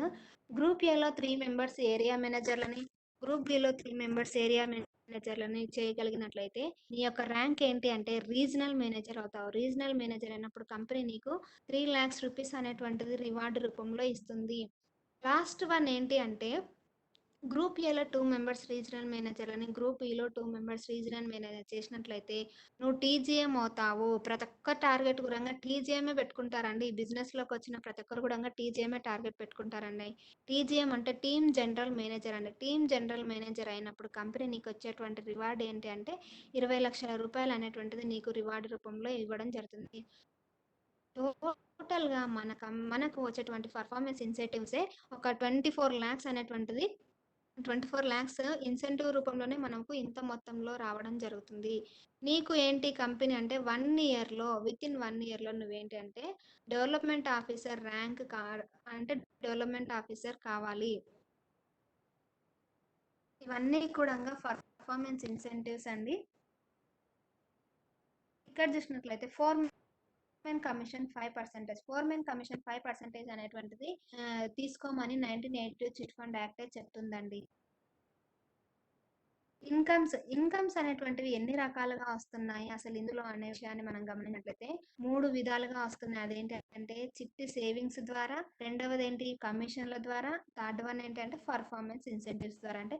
[SPEAKER 2] గ్రూప్ ఏలో 3 మెంబర్స్ ఏరియా మేనేజర్‌లని, గ్రూప్ బిలో 3 మెంబర్స్ ఏరియా మేనేజర్‌లని చేయగలిగినట్లయితే నీ యొక్క ర్యాంక్ ఏంటి అంటే రీజనల్ మేనేజర్ అవుతావు. రీజనల్ మేనేజర్ అయినప్పుడు కంపెనీ నీకు రూ. 3,00,000 అనేటువంటిది రివార్డ్ రూపంలో ఇస్తుంది. లాస్ట్ వన్ ఏంటి అంటే గ్రూప్ ఏలో 2 మెంబర్స్ రీజనల్ మేనేజర్ అని, గ్రూప్ ఈలో 2 మెంబర్స్ రీజనల్ మేనేజర్ చేసినట్లయితే నువ్వు టీజీఎం అవుతావు. ప్రతి ఒక్క టార్గెట్ కూడంగా టీజీఎమే పెట్టుకుంటారండి. ఈ బిజినెస్‌లోకి వచ్చిన ప్రతి ఒక్కరు కూడంగా టీజీఎమే టార్గెట్ పెట్టుకుంటారండి. టీజీఎం అంటే టీమ్ జనరల్ మేనేజర్ అండి. టీమ్ జనరల్ మేనేజర్ అయినప్పుడు కంపెనీ నీకు వచ్చేటువంటి రివార్డ్ ఏంటి అంటే రూ. 20,00,000 అనేటువంటిది నీకు రివార్డ్ రూపంలో ఇవ్వడం జరుగుతుంది. టోటల్‌గా మనకు వచ్చేటువంటి పర్ఫార్మెన్స్ ఇన్సెంటివ్సే ఒక 24,00,000 అనేటువంటిది 24,00,000 ఇన్సెంటివ్ రూపంలోనే మనకు ఇంత మొత్తంలో రావడం జరుగుతుంది. నీకు ఏంటి కంపెనీ అంటే 1 ఇయర్‌లో వితిన్ 1 ఇయర్‌లో నువ్వేంటి అంటే డెవలప్‌మెంట్ ఆఫీసర్ ర్యాంక్ అంటే డెవలప్‌మెంట్ ఆఫీసర్ కావాలి. ఇవన్నీ కూడంగా పర్ఫార్మెన్స్ ఇన్సెంటివ్స్ అండి. ఇక్కడ చూసినట్లయితే ఫోర్‌మెన్ కమిషన్ 5%. ఫోర్‌మెన్ కమిషన్ 5% అనేటువంటిది తీసుకోమని 1982 చిట్ ఫండ్ యాక్టే చెప్తుందండి. ఇన్‌కమ్స్ అనేటువంటివి ఎన్ని రకాలుగా వస్తున్నాయి అసలు ఇందులో అనే విషయాన్ని మనం గమనించినట్లయితే 3 విధాలుగా వస్తున్నాయి. అదేంటంటే చిట్టి సేవింగ్స్ ద్వారా, రెండవదేంటి కమిషన్‌ల ద్వారా, థర్డ్ వన్ ఏంటంటే పర్ఫార్మెన్స్ ఇన్సెంటివ్స్ ద్వారా. అంటే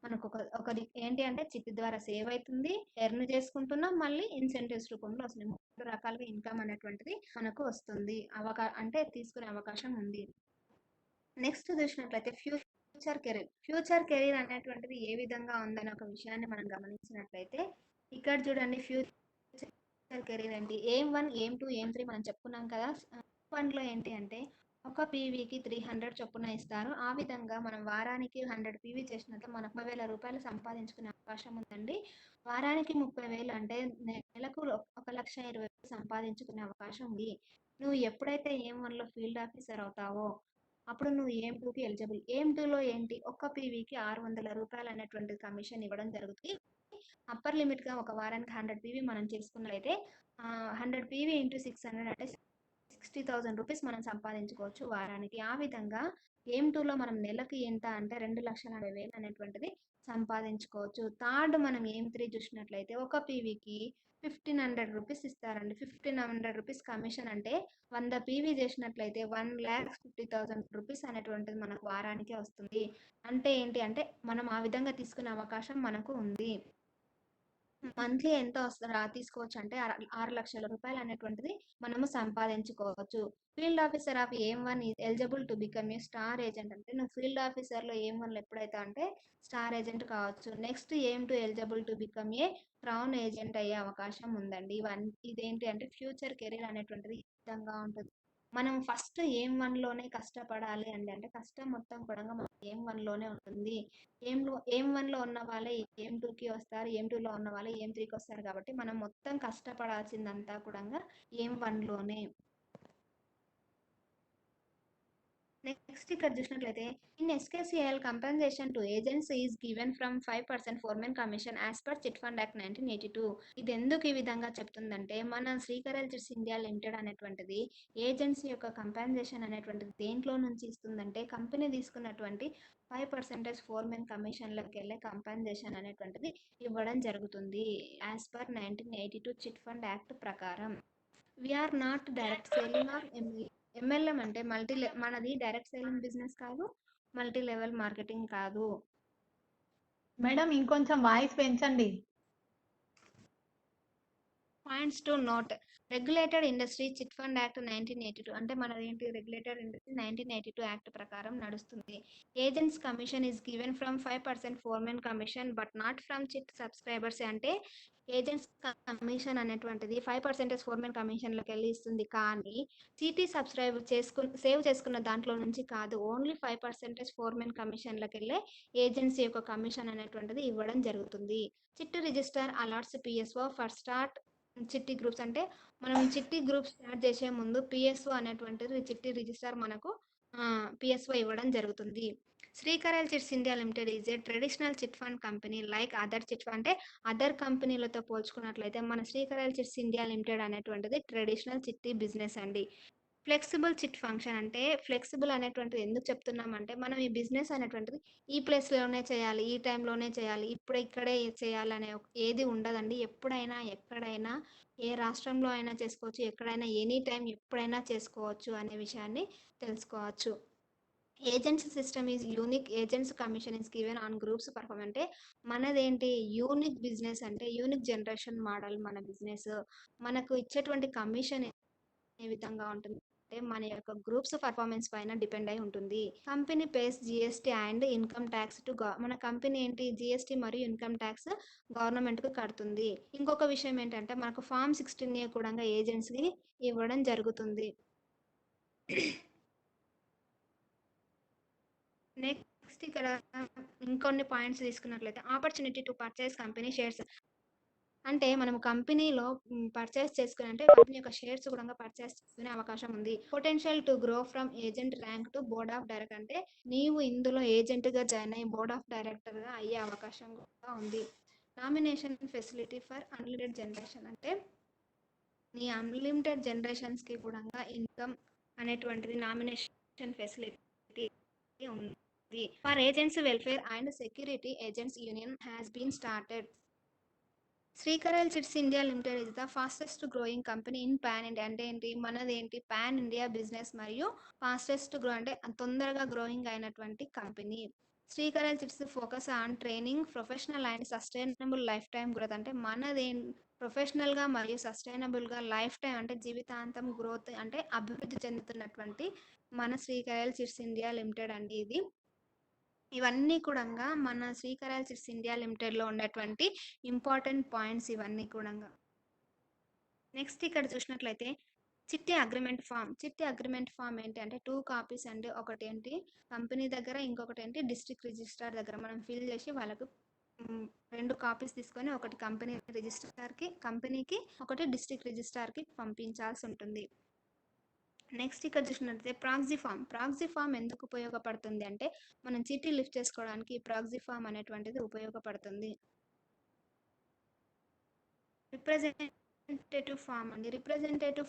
[SPEAKER 2] మనకు ఒకటి ఏంటి అంటే చిట్టి ద్వారా సేవ్ అయితుంది, ఎర్న్ చేసుకుంటున్నాం, మళ్ళీ ఇన్సెంటివ్స్ రూపంలో వస్తున్నాయి. 3 రకాలుగా ఇన్‌కమ్ అనేటువంటిది మనకు వస్తుంది. అంటే తీసుకునే అవకాశం ఉంది. నెక్స్ట్ చూసినట్లయితే ఫ్యూచర్ కెరీర్ అనేటువంటిది ఏ విధంగా ఉందనే ఒక విషయాన్ని మనం గమనించినట్లయితే ఇక్కడ చూడండి ఫ్యూచర్ కెరీర్ ఏంటి ఎయిమ్ 1 ఎయిమ్ 2 ఎయిమ్ 3 మనం చెప్పుకున్నాం కదా. 1లో ఏంటి అంటే ఒక పీవీకి 300 చొప్పున ఇస్తారు. ఆ విధంగా మనం వారానికి 100 పీవీ చేసినట్టు మనకు రూ. 30,000 సంపాదించుకునే అవకాశం ఉందండి. వారానికి 30,000 అంటే నెలకు 1,20,000 సంపాదించుకునే అవకాశం ఉంది. నువ్వు ఎప్పుడైతే ఎయిమ్ 1లో ఫీల్డ్ ఆఫీసర్ అవుతావో అప్పుడు నువ్వు ఎయిమ్ 2కి ఎలిజిబుల్. ఎయిమ్ 2లో ఏంటి ఒక్క పీవీకి రూ. 600 అనేటువంటి కమిషన్ ఇవ్వడం జరుగుతుంది. అప్పర్ లిమిట్‌గా ఒక వారానికి 100 పీవీ మనం చేసుకున్నట్లయితే 100 పీవీ ఇంటూ 600 అంటే రూ. 60,000 మనం సంపాదించుకోవచ్చు వారానికి. ఆ విధంగా ఎయిమ్ 2లో మనం నెలకి ఎంత అంటే 2,40,000 అనేటువంటిది సంపాదించుకోవచ్చు. థర్డ్ మనం ఎయిమ్-3 చూసినట్లయితే ఒక పీవీకి 1500 రూపీస్ ఇస్తారండి. 1500 రూపీస్ కమిషన్ అంటే 100 పీవీ చేసినట్లయితే 1,50,000 రూపీస్ అనేటువంటిది మనకు వారానికే వస్తుంది. అంటే ఏంటి అంటే మనం ఆ విధంగా తీసుకునే అవకాశం మనకు ఉంది. మంత్లీ ఎంత తీసుకోవచ్చు అంటే 6,00,000 రూపాయలు అనేటువంటిది మనము సంపాదించుకోవచ్చు. Field officer of aim is eligible to become a star agent అంటే నువ్వు ఫీల్డ్ ఆఫీసర్‌లో ఎయిమ్-1లో ఎప్పుడైతే అంటే స్టార్ ఏజెంట్ కావచ్చు. Next aim eligible to become a crown agent అయ్యే అవకాశం ఉందండి. ఇదేంటి అంటే ఫ్యూచర్ కెరీర్ అనేటువంటిది ఈ విధంగా ఉంటుంది. మనం ఫస్ట్ ఎయిమ్-1లోనే కష్టపడాలి అండి. అంటే కష్టం మొత్తం కూడా మనకి ఎయిమ్-1లోనే ఉంటుంది. ఎయిమ్-1లో ఉన్న వాళ్ళే ఎయిమ్-2కి వస్తారు. ఎయిమ్-2లో ఉన్న వాళ్ళే ఎయిమ్-3కి వస్తారు కాబట్టి మనం మొత్తం కష్టపడాల్సిందంతా కూడా ఎయిమ్-1లోనే. నెక్స్ట్ ఇక్కడ చూసినట్లయితే in SKCL compensation to agents is given from 5% foreman commission as per chit fund act 1982. ఇది ఎందుకు ఈ విధంగా చెప్తుందంటే మన శ్రీకరల్ చిట్స్ ఇండియా లిమిటెడ్ అనేటువంటిది ఏజెన్సీ యొక్క కంపెన్సేషన్ అనేటువంటిది దేంట్లో నుంచి ఇస్తుందంటే కంపెనీ తీసుకున్నటువంటి 5% ఫోర్మెన్ కమిషన్లోకి వెళ్ళే కంపెన్సేషన్ అనేటువంటిది ఇవ్వడం జరుగుతుంది as per 1982 chit fund act ప్రకారం. We are not direct selling or MLM అంటే మనది డైరెక్ట్ సేలింగ్ బిజినెస్ కాదు, మల్టీ లెవెల్ మార్కెటింగ్ కాదు.
[SPEAKER 3] మేడం ఇంకొంచెం వాయిస్ పెంచండి.
[SPEAKER 2] Points to note regulated industry chit fund act 1982 అంటే మనదేంటి రెగ్యులేటెడ్ ఇండస్ట్రీ 1982 యాక్ట్ ప్రకారం నడుస్తుంది. Agents commission is given from 5% foreman commission but not from chit subscribers అంటే agents commission అనేటువంటిది 5% ఫోర్మెన్ కమిషన్లోకి వెళ్ళి ఇస్తుంది. కానీ చీటీ సేవ్ చేసుకున్న దాంట్లో నుంచి కాదు, ఓన్లీ 5% ఫోర్మెన్ కమిషన్లోకి వెళ్ళే ఏజెన్సీ యొక్క కమిషన్ అనేటువంటిది ఇవ్వడం జరుగుతుంది. Chit register allots PSO for start చిట్టి గ్రూప్స్ అంటే మనం చిట్టి గ్రూప్ స్టార్ట్ చేసే ముందు పిఎస్ఓ అనేటువంటిది చిట్టి రిజిస్టర్ మనకు పిఎస్ఓ ఇవ్వడం జరుగుతుంది. Srikaral chits India limited is a traditional chit fund company like other chit fund అంటే అదర్ కంపెనీలతో పోల్చుకున్నట్లయితే మన శ్రీకరల్ చిట్స్ ఇండియా లిమిటెడ్ అనేటువంటిది ట్రెడిషనల్ చిట్టి బిజినెస్ అండి. ఫ్లెక్సిబుల్ చిట్ ఫంక్షన్ అంటే ఫ్లెక్సిబుల్ అనేటువంటిది ఎందుకు చెప్తున్నామంటే మనం ఈ బిజినెస్ అనేటువంటిది ఈ ప్లేస్లోనే చేయాలి, ఈ టైంలోనే చేయాలి, ఇక్కడే చేయాలి అనే ఏది ఉండదండి. ఎప్పుడైనా ఎక్కడైనా ఏ రాష్ట్రంలో అయినా చేసుకోవచ్చు, ఎక్కడైనా ఎనీ టైం ఎప్పుడైనా చేసుకోవచ్చు అనే విషయాన్ని తెలుసుకోవచ్చు. Agents system is unique agents commission is given on groups perform అంటే మనదేంటి యూనిక్ బిజినెస్ అంటే యూనిక్ జనరేషన్ మోడల్ మన బిజినెస్. మనకు ఇచ్చేటువంటి కమిషన్ ఏ విధంగా ఉంటుంది అంటే మన యొక్క గ్రూప్స్ పర్ఫార్మెన్స్ పైన డిపెండ్ అయి ఉంటుంది. Company pays GST and income tax to మన కంపెనీ ఏంటి జిఎస్టీ మరియు ఇన్కమ్ ట్యాక్స్ గవర్నమెంట్కు కడుతుంది. ఇంకొక విషయం ఏంటంటే మనకు ఫామ్ 16A కూడా ఏజెన్సీకి ఇవ్వడం జరుగుతుంది. నెక్స్ట్ ఇక్కడ ఇంకొన్ని పాయింట్స్ తీసుకున్నట్లయితే opportunity to purchase company shares అంటే మనం కంపెనీలో పర్చేస్ చేసుకుని అంటే కంపెనీ యొక్క షేర్స్ కూడా పర్చేస్ చేసుకునే అవకాశం ఉంది. Potential to grow from agent rank to board of director అంటే నీవు ఇందులో ఏజెంట్గా జాయిన్ అయ్యి బోర్డ్ ఆఫ్ డైరెక్టర్గా అయ్యే అవకాశం కూడా ఉంది. Nomination facility for unlimited generation అంటే నీ అన్లిమిటెడ్ జనరేషన్స్కి కూడా ఇన్కమ్ అనేటువంటిది నామినేషన్ ఫెసిలిటీ ఉంది. For agents welfare and security agents union has been started. Srikaral chits India limited is the fastest growing company in pan India అంటే ఏంటి మనదేంటి పాన్ ఇండియా బిజినెస్ మరియు ఫాస్టెస్ట్ గ్రో అంటే తొందరగా గ్రోయింగ్ అయినటువంటి company. Srikaral chits focus on training professional and sustainable life time growth అంటే మనది ప్రొఫెషనల్గా మరియు సస్టైనబుల్గా లైఫ్ టైం అంటే జీవితాంతం గ్రోత్ అంటే అభివృద్ధి చెందుతున్నటువంటి మన శ్రీకరల్ చిట్స్ ఇండియా లిమిటెడ్ అండి ఇది. ఇవన్నీ కూడా మన శ్రీకరల్ చిట్స్ ఇండియా లిమిటెడ్లో ఉన్నటువంటి ఇంపార్టెంట్ పాయింట్స్ ఇవన్నీ కూడా. నెక్స్ట్ ఇక్కడ చూసినట్లయితే చిట్టి అగ్రిమెంట్ ఫామ్ ఏంటి అంటే 2 కాపీస్ అండి. ఒకటి ఏంటి కంపెనీ దగ్గర, ఇంకొకటి ఏంటి డిస్ట్రిక్ట్ రిజిస్ట్రార్ దగ్గర మనం ఫిల్ చేసి వాళ్ళకు 2 కాపీస్ తీసుకొని ఒకటి కంపెనీకి ఒకటి డిస్ట్రిక్ట్ రిజిస్ట్రార్కి పంపించాల్సి ఉంటుంది. నెక్స్ట్ ఇక్కడ చూసినట్లయితే ప్రాక్సీ ఫామ్ ఎందుకు ఉపయోగపడుతుంది అంటే మనం చిట్టి లిఫ్ట్ చేసుకోవడానికి ప్రాక్సీ ఫామ్ అనేటువంటిది ఉపయోగపడుతుంది. రిప్రజెంటేటివ్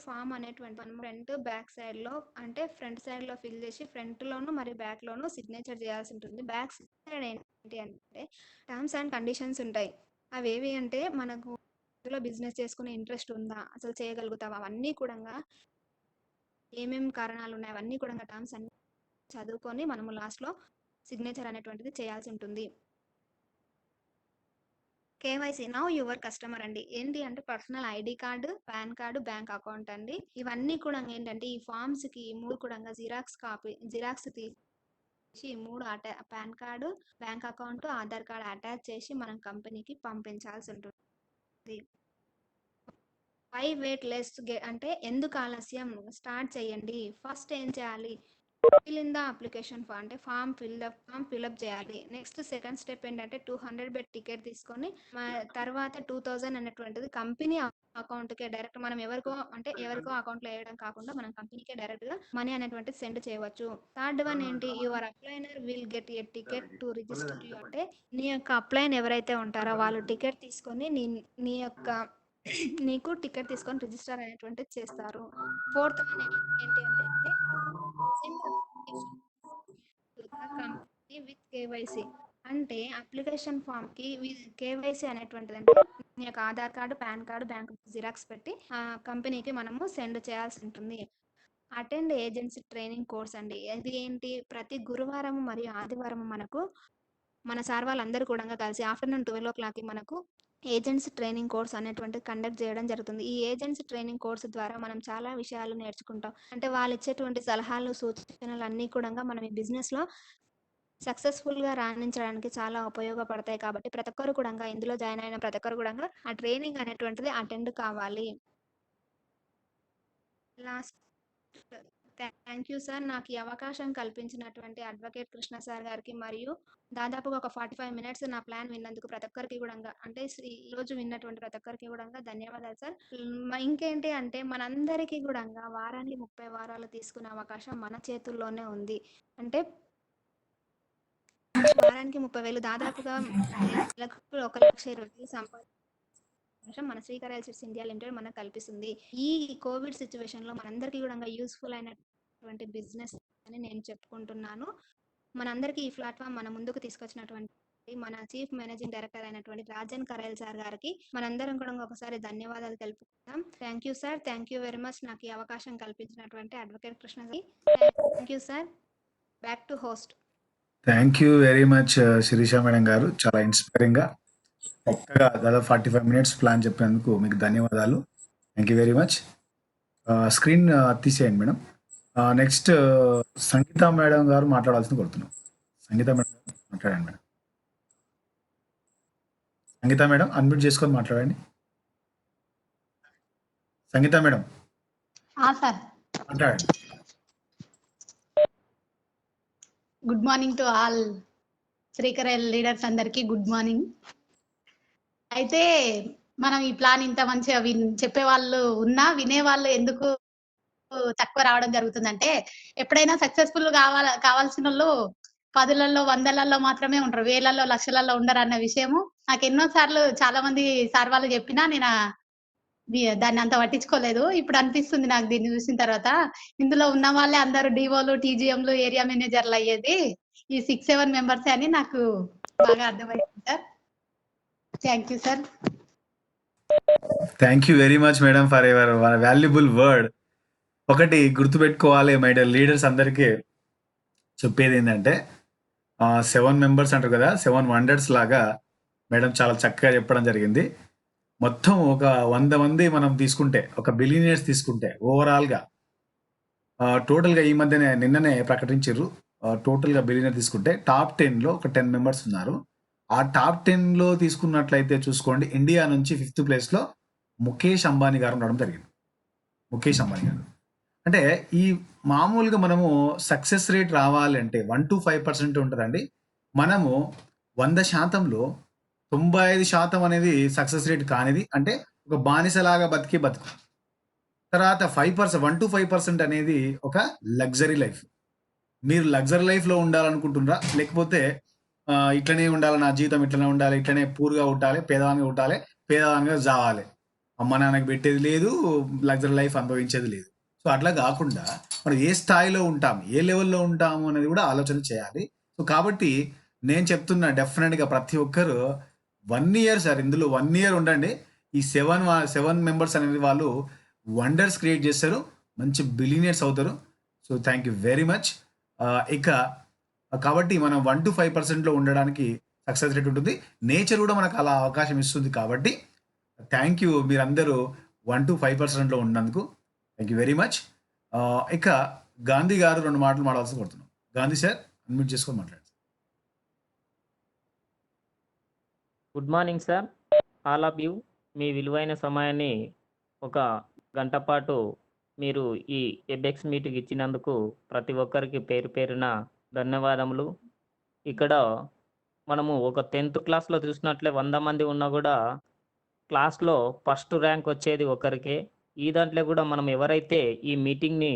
[SPEAKER 2] ఫామ్ అనేటువంటి మనం ఫ్రంట్ బ్యాక్ సైడ్లో అంటే ఫ్రంట్ సైడ్లో ఫిల్ చేసి ఫ్రంట్లోను మరియు బ్యాక్లోను సిగ్నేచర్ చేయాల్సి ఉంటుంది. బ్యాక్ సైడ్ ఏంటి అంటే టర్మ్స్ అండ్ కండిషన్స్ ఉంటాయి. అవేవి అంటే మనకు ఇందులో బిజినెస్ చేసుకునే ఇంట్రెస్ట్ ఉందా? అసలు చేయగలుగుతావా? అవన్నీ కూడంగా ఏమేం కారణాలున్నాయి అవన్నీ కూడంగా టర్మ్స్ అన్నీ చదువుకొని మనము లాస్ట్‌లో సిగ్నేచర్ అనేటువంటిది చేయాల్సి ఉంటుంది. కేవైసీ నౌ యువర్ కస్టమర్ అండి. ఏంటి అంటే personal ID card, pan card, bank account అండి. ఇవన్నీ కూడా ఏంటంటే ఈ ఫార్మ్స్‌కి 3 కూడంగా జిరాక్స్ తీసి 3 pan card, bank account, Aadhaar card attach చేసి మనం కంపెనీకి పంపించాల్సి ఉంటుంది. వై వెయిట్ లెస్ అంటే ఎందుకు ఆలస్యం? స్టార్ట్ చేయండి. ఫస్ట్ ఏం చేయాలి? Fill in the application form అంటే ఫామ్ ఫిల్అప్ చేయాలి. నెక్స్ట్ సెకండ్ స్టెప్ ఏంటంటే 200 బెడ్ టికెట్ తీసుకొని తర్వాత 2000 అనేటువంటిది కంపెనీ అకౌంట్‌కే డైరెక్ట్ మనం ఎవరికో అకౌంట్‌లో వేయడం కాకుండా మనం కంపెనీకే డైరెక్ట్‌గా మనీ అనేటువంటిది సెండ్ చేయవచ్చు. థర్డ్ వన్ ఏంటి? Your upliner will get a ticket to register you అంటే నీ యొక్క అప్లైన్ ఎవరైతే ఉంటారో వాళ్ళు టికెట్ తీసుకొని నీ యొక్క నీకు టికెట్ తీసుకొని రిజిస్టర్ అనేటువంటిది చేస్తారు. ఫోర్త్ వన్ ఏంటి అంటే send application to the company with KYC అంటే అప్లికేషన్ ఫామ్‌కి కేవైసీ అనేటువంటిది అంటే నీ యొక్క Aadhaar card, pan card, bank xerox పెట్టి కంపెనీకి మనము సెండ్ చేయాల్సి ఉంటుంది. అటెండ్ ఏజెన్సీ ట్రైనింగ్ కోర్స్ అండి. ఇది ఏంటి? ప్రతి గురువారం మరియు ఆదివారం మనకు మన సార్ వాళ్ళందరూ కూడంగా కలిసి ఆఫ్టర్‌నూన్ 12:00కి మనకు ఏజెంట్స్ ట్రైనింగ్ కోర్స్ అనేటువంటిది కండక్ట్ చేయడం జరుగుతుంది. ఈ ఏజెంట్స్ ట్రైనింగ్ కోర్స్ ద్వారా మనం చాలా విషయాలు నేర్చుకుంటాం. అంటే వాళ్ళు ఇచ్చేటువంటి సలహాలు, సూచనలు అన్నీ కూడంగా మనం ఈ బిజినెస్‌లో సక్సెస్‌ఫుల్‌గా రాణించడానికి చాలా ఉపయోగపడతాయి కాబట్టి ప్రతి ఒక్కరు కూడంగా ఇందులో జాయిన్ అయిన ప్రతి ఒక్కరు కూడంగా ఆ ట్రైనింగ్ అనేటువంటిది అటెండ్ కావాలి. Last thank you sir. నాకు ఈ అవకాశం కల్పించినటువంటి అడ్వకేట్ కృష్ణ సార్ గారికి మరియు దాదాపుగా ఒక 45 మినిట్స్ నా ప్లాన్ విన్నందుకు ప్రతి ఒక్కరికి కూడంగా అంటే ఈరోజు విన్నటువంటి ప్రతి ఒక్కరికి కూడంగా ధన్యవాదాలు సార్. ఇంకేంటి అంటే మనందరికీ కూడంగా వారానికి 30 వారాలు తీసుకునే అవకాశం మన చేతుల్లోనే ఉంది. అంటే వారానికి 30,000 దాదాపుగా నెలకు 1,20,000 సంపాదించే మన శ్రీకరల్ చిట్స్ ఇండియా లిమిటెడ్ మనకు కల్పిస్తుంది. ఈ కోవిడ్ సిట్యుయేషన్‌లో మనందరికీ కూడంగా యూజ్‌ఫుల్ అయినటువంటి బిజినెస్ అని నేను చెప్పుకుంటున్నాను. మనందరికీ ఈ ప్లాట్‌ఫామ్ మన ముందుకు తీసుకొచ్చినటువంటి మన చీఫ్ మేనేజింగ్ డైరెక్టర్ అయినటువంటి రాజన్ కరేల్ సార్ గారికి మనందరం కూడా ఒకసారి ధన్యవాదాలు తెలుపుకుందాం. Thank you sir. Thank you very much నాకు ఈ అవకాశం కల్పించినటువంటి అడ్వకేట్ కృష్ణ గారికి. Thank you sir. Back to host.
[SPEAKER 1] Thank you very much Shirisha madam గారు. చాలా ఇన్స్పైరింగ్‌గా చక్కగా దాదాపు 45 మినిట్స్ ప్లాన్ చెప్పినందుకు మీకు ధన్యవాదాలు. Thank you very much. Screen తీసేయండి మేడం. నెక్స్ట్ సంగీత మేడం గారు మాట్లాడాల్సింది కోరుతున్నాం. సంగీత మేడం గారు మాట్లాడండి మేడం. సంగీత మేడం అన్మ్యూట్ చేసుకొని మాట్లాడండి. సంగీత మేడం
[SPEAKER 3] సార్
[SPEAKER 1] మాట్లాడండి.
[SPEAKER 3] Good morning to all Srikaral leaders అందరికీ గుడ్ మార్నింగ్. అయితే మనం ఈ ప్లాన్ ఇంత మంచిగా చెప్పే వాళ్ళు ఉన్నా వినే వాళ్ళు ఎందుకు తక్కువ రావడం జరుగుతుందంటే ఎప్పుడైనా సక్సెస్ఫుల్ కావాల్సిన వాళ్ళు 10లలో 100లలో మాత్రమే ఉంటారు. వేలల్లో లక్షలలో ఉండరు అన్న విషయము నాకు ఎన్నో సార్లు చాలా మంది సార్ వాళ్ళు చెప్పినా నేను దాన్ని అంత పట్టించుకోలేదు. ఇప్పుడు అనిపిస్తుంది నాకు దీన్ని చూసిన తర్వాత ఇందులో ఉన్న వాళ్ళే అందరూ డివోలు, టీజీఎంలు, ఏరియా మేనేజర్లు అయ్యేది ఈ 6-7 మెంబర్సే అని నాకు బాగా అర్థమైంది sir. Thank you sir.
[SPEAKER 1] Thank you very much madam for your valuable word. ఒకటి గుర్తుపెట్టుకోవాలి మై డియర్ లీడర్స్ అందరికీ చెప్పేది ఏంటంటే 7 మెంబర్స్ అంటారు కదా, 7 వండర్స్ లాగా మేడం చాలా చక్కగా చెప్పడం జరిగింది. మొత్తం ఒక 100 మంది మనం తీసుకుంటే, ఒక బిలియనియర్స్ తీసుకుంటే ఓవరాల్గా టోటల్గా ఈ మధ్యనే నిన్ననే ప్రకటించారు. టోటల్గా బిలియనర్ తీసుకుంటే టాప్ 10లో ఒక 10 మెంబర్స్ ఉన్నారు. ఆ టాప్ 10లో తీసుకున్నట్లయితే చూసుకోండి, ఇండియా నుంచి 5th ప్లేస్లో ముఖేష్ అంబానీ గారు ఉండడం జరిగింది. ముఖేష్ అంబానీ గారు అంటే ఈ మామూలుగా మనము సక్సెస్ రేట్ రావాలంటే 1 to 5% ఉంటుందండి. మనము 100%లో 95% అనేది సక్సెస్ రేట్ కానిది, అంటే ఒక బానిసలాగా బతికి బతుకు. తర్వాత 5% 1 to 5% అనేది ఒక లగ్జరీ లైఫ్. మీరు లగ్జరీ లైఫ్లో ఉండాలనుకుంటున్నారా, లేకపోతే ఇట్లనే ఉండాలి, నా జీవితం ఇట్లనే ఉండాలి, ఇట్లనే పూర్గా ఉండాలి, పేదవానిగా ఉండాలి, పేదవానిగా జావాలి, అమ్మ నాన్నకి పెట్టేది లేదు, లగ్జరీ లైఫ్ అనుభవించేది లేదు. సో అట్లా కాకుండా మనం ఏ స్థాయిలో ఉంటాము, ఏ లెవెల్లో ఉంటాము అనేది కూడా ఆలోచన చేయాలి. సో కాబట్టి నేను చెప్తున్నా డెఫినెట్గా ప్రతి ఒక్కరు 1 ఇయర్ సార్, ఇందులో 1 ఇయర్ ఉండండి. ఈ 7 మెంబర్స్ అనేది వాళ్ళు వండర్స్ క్రియేట్ చేస్తారు, మంచి బిలినియర్స్ అవుతారు. So thank you very much. ఇక కాబట్టి మనం 1 to 5% ఉండడానికి సక్సెస్ రేట్ ఉంటుంది. నేచర్ కూడా మనకు అలా అవకాశం ఇస్తుంది. కాబట్టి థ్యాంక్ యూ మీరందరూ 1 to 5% ఉన్నందుకు. Thank you very much. ఇక గాంధీ గారు 2 మాటలు మాట్లాడాల్సి కోరుతున్నాం. గాంధీ సార్ అన్మ్యూట్ చేసుకొని మాట్లాడండి.
[SPEAKER 4] Good morning sir, all of you. మీ విలువైన సమయాన్ని ఒక గంట పాటు మీరు ఈ ఎబెక్స్ మీటింగ్ ఇచ్చినందుకు ప్రతి ఒక్కరికి పేరు పేరున ధన్యవాదములు. ఇక్కడ మనము ఒక 10th క్లాస్లో చూసినట్లే 100 మంది ఉన్నా కూడా క్లాస్లో ఫస్ట్ ర్యాంక్ వచ్చేది ఒకరికే. ఈ దాంట్లో కూడా మనం ఎవరైతే ఈ మీటింగ్ని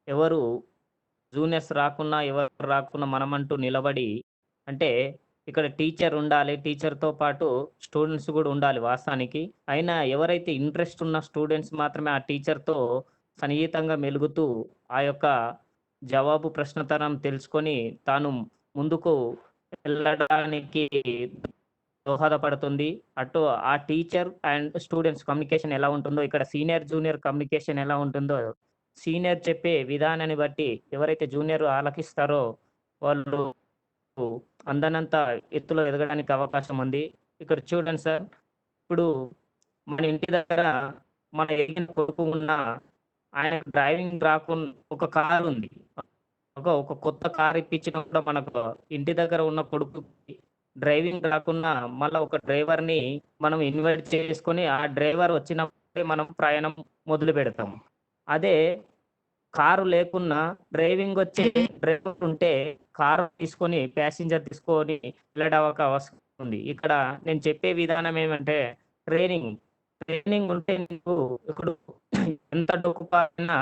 [SPEAKER 4] ఎవరు జూనియర్స్ రాకున్నా ఎవరు రాకున్నా మనమంటూ నిలబడి, అంటే ఇక్కడ టీచర్ ఉండాలి, టీచర్తో పాటు స్టూడెంట్స్ కూడా ఉండాలి వాస్తవానికి. అయినా ఎవరైతే ఇంట్రెస్ట్ ఉన్న స్టూడెంట్స్ మాత్రమే ఆ టీచర్తో సన్నిహితంగా మెలుగుతూ ఆ యొక్క జవాబు ప్రశ్నతరం తెలుసుకొని తాను ముందుకు వెళ్ళడానికి దోహదపడుతుంది. అటు ఆ టీచర్ అండ్ స్టూడెంట్స్ కమ్యూనికేషన్ ఎలా ఉంటుందో, ఇక్కడ సీనియర్ జూనియర్ కమ్యూనికేషన్ ఎలా ఉంటుందో, సీనియర్ చెప్పే విధానాన్ని బట్టి ఎవరైతే జూనియర్ ఆలకిస్తారో వాళ్ళు అందనంత ఎత్తులో ఎదగడానికి అవకాశం ఉంది. ఇక్కడ చూడండి సార్, ఇప్పుడు మన ఇంటి దగ్గర మన ఎదిగిన కొడుకు ఉన్న ఆయన డ్రైవింగ్ రాకుండా ఒక కారు ఉంది, ఒక కొత్త కారు ఇప్పించినా కూడా మనకు ఇంటి దగ్గర ఉన్న కొడుకుకి డ్రైవింగ్ రాకున్నా మళ్ళీ ఒక డ్రైవర్ని మనం ఇన్వైట్ చేసుకొని ఆ డ్రైవర్ వచ్చినప్పుడే మనం ప్రయాణం మొదలు పెడతాం. అదే కారు లేకున్నా డ్రైవింగ్ వచ్చే డ్రైవర్ ఉంటే కారు తీసుకొని ప్యాసింజర్ తీసుకొని వెళ్ళడం అవకాశం ఉంది. ఇక్కడ నేను చెప్పే విధానం ఏమంటే ట్రైనింగ్ ఉంటే నీకు ఇప్పుడు ఎంత డొక్కుపారైనా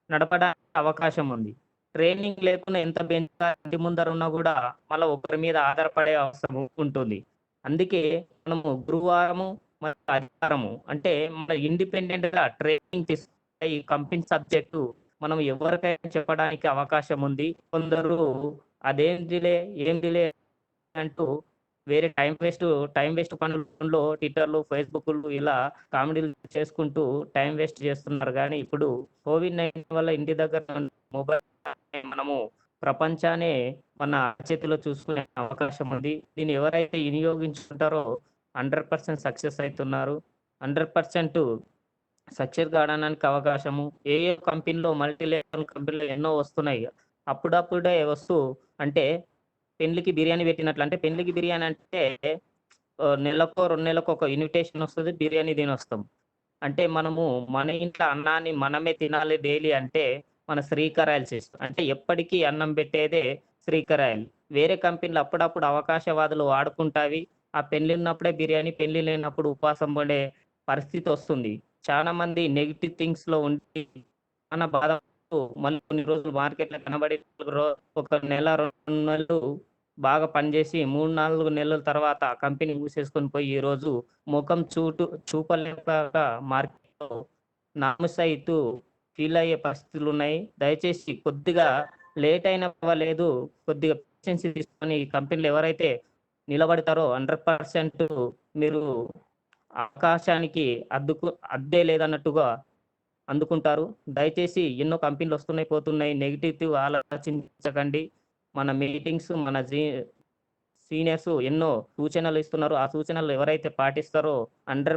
[SPEAKER 4] నడపడానికి అవకాశం ఉంది. ట్రైనింగ్ లేకుండా ఎంత బెంచ్ ఇంటి ముందర ఉన్నా కూడా మళ్ళీ ఒకరి మీద ఆధారపడే అవసరం ఉంటుంది. అందుకే మనము గురువారము మరియు ఆదివారము అంటే మన ఇండిపెండెంట్ గా ట్రైనింగ్ తీసుకుంటే ఈ కంపెనీ సబ్జెక్టు మనం ఎవరికైనా చెప్పడానికి అవకాశం ఉంది. కొందరు ఏం డిలే అంటూ వేరే టైం వేస్ట్ పనుల్లో ట్విట్టర్లు, ఫేస్బుక్లు ఇలా కామెడీలు చేసుకుంటూ టైం వేస్ట్ చేస్తున్నారు. కానీ ఇప్పుడు కోవిడ్-19 వల్ల ఇంటి దగ్గర మొబైల్ మనము ప్రపంచాన్ని మన చేతిలో చూసుకునే అవకాశం ఉంది. దీన్ని ఎవరైతే వినియోగించుకుంటారో 100% సక్సెస్ అవుతున్నారు. 100% సక్సెస్ కావడానికి అవకాశము. ఏ కంపెనీలో మల్టీనేషనల్ కంపెనీలు ఎన్నో వస్తున్నాయి. అప్పుడప్పుడే వస్తూ అంటే పెళ్లికి బిర్యానీ పెట్టినట్లు. అంటే పెళ్లికి బిర్యానీ అంటే నెలకో 2 నెలలకు ఒక ఇన్విటేషన్ వస్తుంది, బిర్యానీ తినొస్తాం. అంటే మనము మన ఇంట్లో అన్నాన్ని మనమే తినాలి డైలీ అంటే మన శ్రీకరాయలు చేస్తాం. అంటే ఎప్పటికీ అన్నం పెట్టేదే శ్రీకరాయలు. వేరే కంపెనీలు అప్పుడప్పుడు అవకాశవాదులు వాడుకుంటావి. ఆ పెళ్లి ఉన్నప్పుడే బిర్యానీ, పెళ్లి లేనప్పుడు ఉపవాసం పడే పరిస్థితి వస్తుంది. చాలా మంది నెగిటివ్ థింగ్స్ లో ఉండి చాలా బాధపడుతూ మళ్ళీ కొన్ని రోజులు మార్కెట్లో కనబడి ఒక నెల 2 నెలలు బాగా పనిచేసి 3-4 నెలల తర్వాత కంపెనీ మూసేసుకొని పోయి ఈ రోజు ముఖం చూపలేక మార్కెట్లో నామసైతూ ఫీల్ అయ్యే పరిస్థితులు ఉన్నాయి. దయచేసి కొద్దిగా లేట్ అయినా పర్వాలేదు, కొద్దిగా పేషెన్స్ తీసుకొని ఈ కంపెనీలు ఎవరైతే నిలబడతారో 100% మీరు అవకాశానికి అద్దే లేదన్నట్టుగా అందుకుంటారు. దయచేసి ఎన్నో కంపెనీలు వస్తున్నాయి పోతున్నాయి, నెగిటివ్ ఆలోచించకండి. మన మీటింగ్స్ మన సీనియర్స్ ఎన్నో సూచనలు ఇస్తున్నారు. ఆ సూచనలు ఎవరైతే పాటిస్తారో 100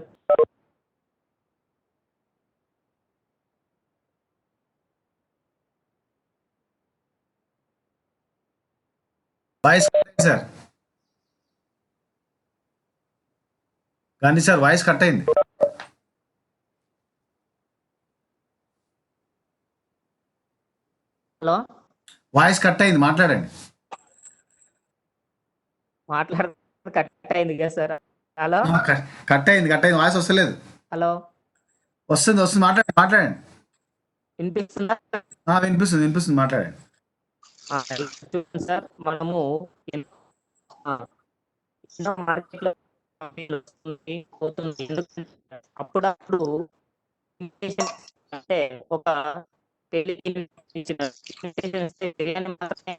[SPEAKER 1] voice sir, Gandhi sir voice cut అయింది.
[SPEAKER 4] హలో,
[SPEAKER 1] వాయిస్ కట్ అయింది, మాట్లాడండి.
[SPEAKER 4] కట్ అయింది కదా సార్. హలో,
[SPEAKER 1] కట్ అయింది వాయిస్ వస్తలేదు.
[SPEAKER 4] హలో,
[SPEAKER 1] వస్తుంది మాట్లాడండి.
[SPEAKER 4] వినిపిస్తుందా?
[SPEAKER 1] వినిపిస్తుంది మాట్లాడండి.
[SPEAKER 4] చూడండి సార్, మనము ఎన్నో మార్కెట్లో పోతుంది. ఎందుకంటే అప్పుడప్పుడు అంటే ఒక పెళ్లికి బిర్యానీ మాత్రమే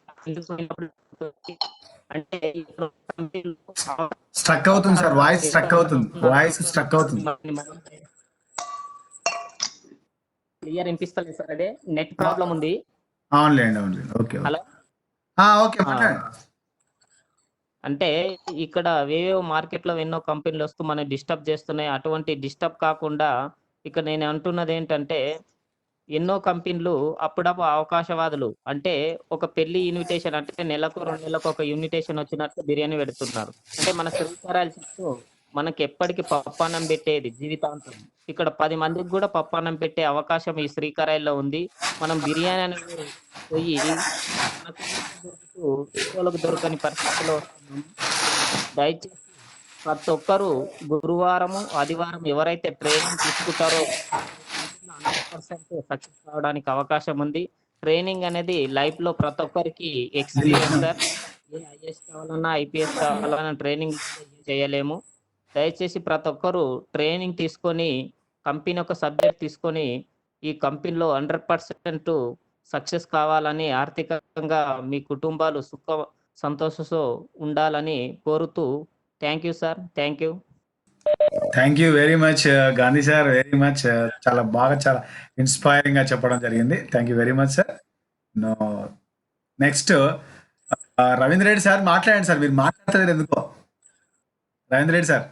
[SPEAKER 4] అంటే ఇప్పుడు కంపెనీలో
[SPEAKER 1] స్ట్రక్ అవుతుంది సార్, వాయిస్ స్ట్రక్ అవుతుంది, వాయిస్ స్ట్రక్ అవుతుంది.
[SPEAKER 4] క్లియర్ వినిపిస్తలేదు సార్. అదే నెట్ ప్రాబ్లం ఉంది.
[SPEAKER 1] అవునులేండి, అవునులేండి. Okay,
[SPEAKER 4] hello.
[SPEAKER 1] ఓకే, మాట్లాడండి.
[SPEAKER 4] అంటే ఇక్కడ ఏవేవో మార్కెట్లో ఎన్నో కంపెనీలు వస్తూ మనం డిస్టర్బ్ చేస్తున్నాయి. అటువంటి డిస్టర్బ్ కాకుండా ఇక్కడ నేను అంటున్నది ఏంటంటే, ఎన్నో కంపెనీలు అప్పుడప్పుడు అవకాశవాదులు అంటే ఒక పెళ్లి ఇన్విటేషన్ అంటే నెలకు 2 నెలలకు ఒక ఇన్విటేషన్ వచ్చినట్టు బిర్యానీ పెడుతున్నారు. అంటే మన శ్రీకారాలు చెప్తూ మనకి ఎప్పటికి పప్పన్నం పెట్టేది జీవితాంతం. ఇక్కడ 10 మందికి కూడా పప్పన్నం పెట్టే అవకాశం ఈ శ్రీకారాల్లో ఉంది. మనం బిర్యానీ అనేది పోయి మనకు దొరుకుతూ ఇంకోళ్ళకు దొరకని పరిస్థితిలో వస్తున్నాము. దయచేసి ప్రతి ఒక్కరూ గురువారము, ఆదివారం ఎవరైతే ట్రైనింగ్ తీసుకుంటారో 100% సక్సెస్ కావడానికి అవకాశం ఉంది. ట్రైనింగ్ అనేది లైఫ్ లో ప్రతి ఒక్కరికి ఎక్స్పీరియన్స్ సార్. ఏ ఐఏఎస్ కావాలన్నా, ఐపీఎస్ కావాలన్నా ట్రైనింగ్ చేయలేము. దయచేసి ప్రతి ఒక్కరు ట్రైనింగ్ తీసుకొని కంపెనీ ఒక సబ్జెక్ట్ తీసుకొని ఈ కంపెనీలో 100% సక్సెస్ కావాలని, ఆర్థికంగా మీ కుటుంబాలు సుఖ సంతోషంతో ఉండాలని కోరుతూ thank you sir. Thank you.
[SPEAKER 1] Thank you very much Gandhi sir, very much. చాలా బాగా, చాలా ఇన్స్పైరింగ్ గా చెప్పడం జరిగింది. Thank you very much sir. Next Ravindra Reddy sir, మాట్లాడండి సార్. మీరు మాట్లాడలేదు ఎందుకో. రవీంద్ర రెడ్డి సార్.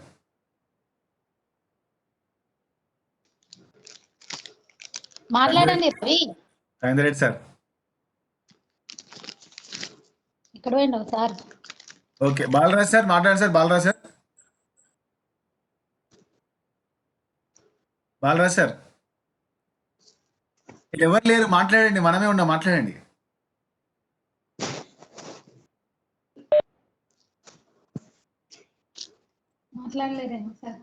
[SPEAKER 3] మాట్లాడండి రవి.
[SPEAKER 1] రవీంద్ర రెడ్డి సార్.
[SPEAKER 3] ఇక్కడ పోయిండు సార్.
[SPEAKER 1] ఓకే, బాలరాజ్ సార్ మాట్లాడండి sir. Balraj sir, Balraj sir. ఇక్కడ ఎవరు లేరు, మాట్లాడండి. మనమే ఉన్నాం, మాట్లాడండి.
[SPEAKER 3] మాట్లాడలేదేమో సార్.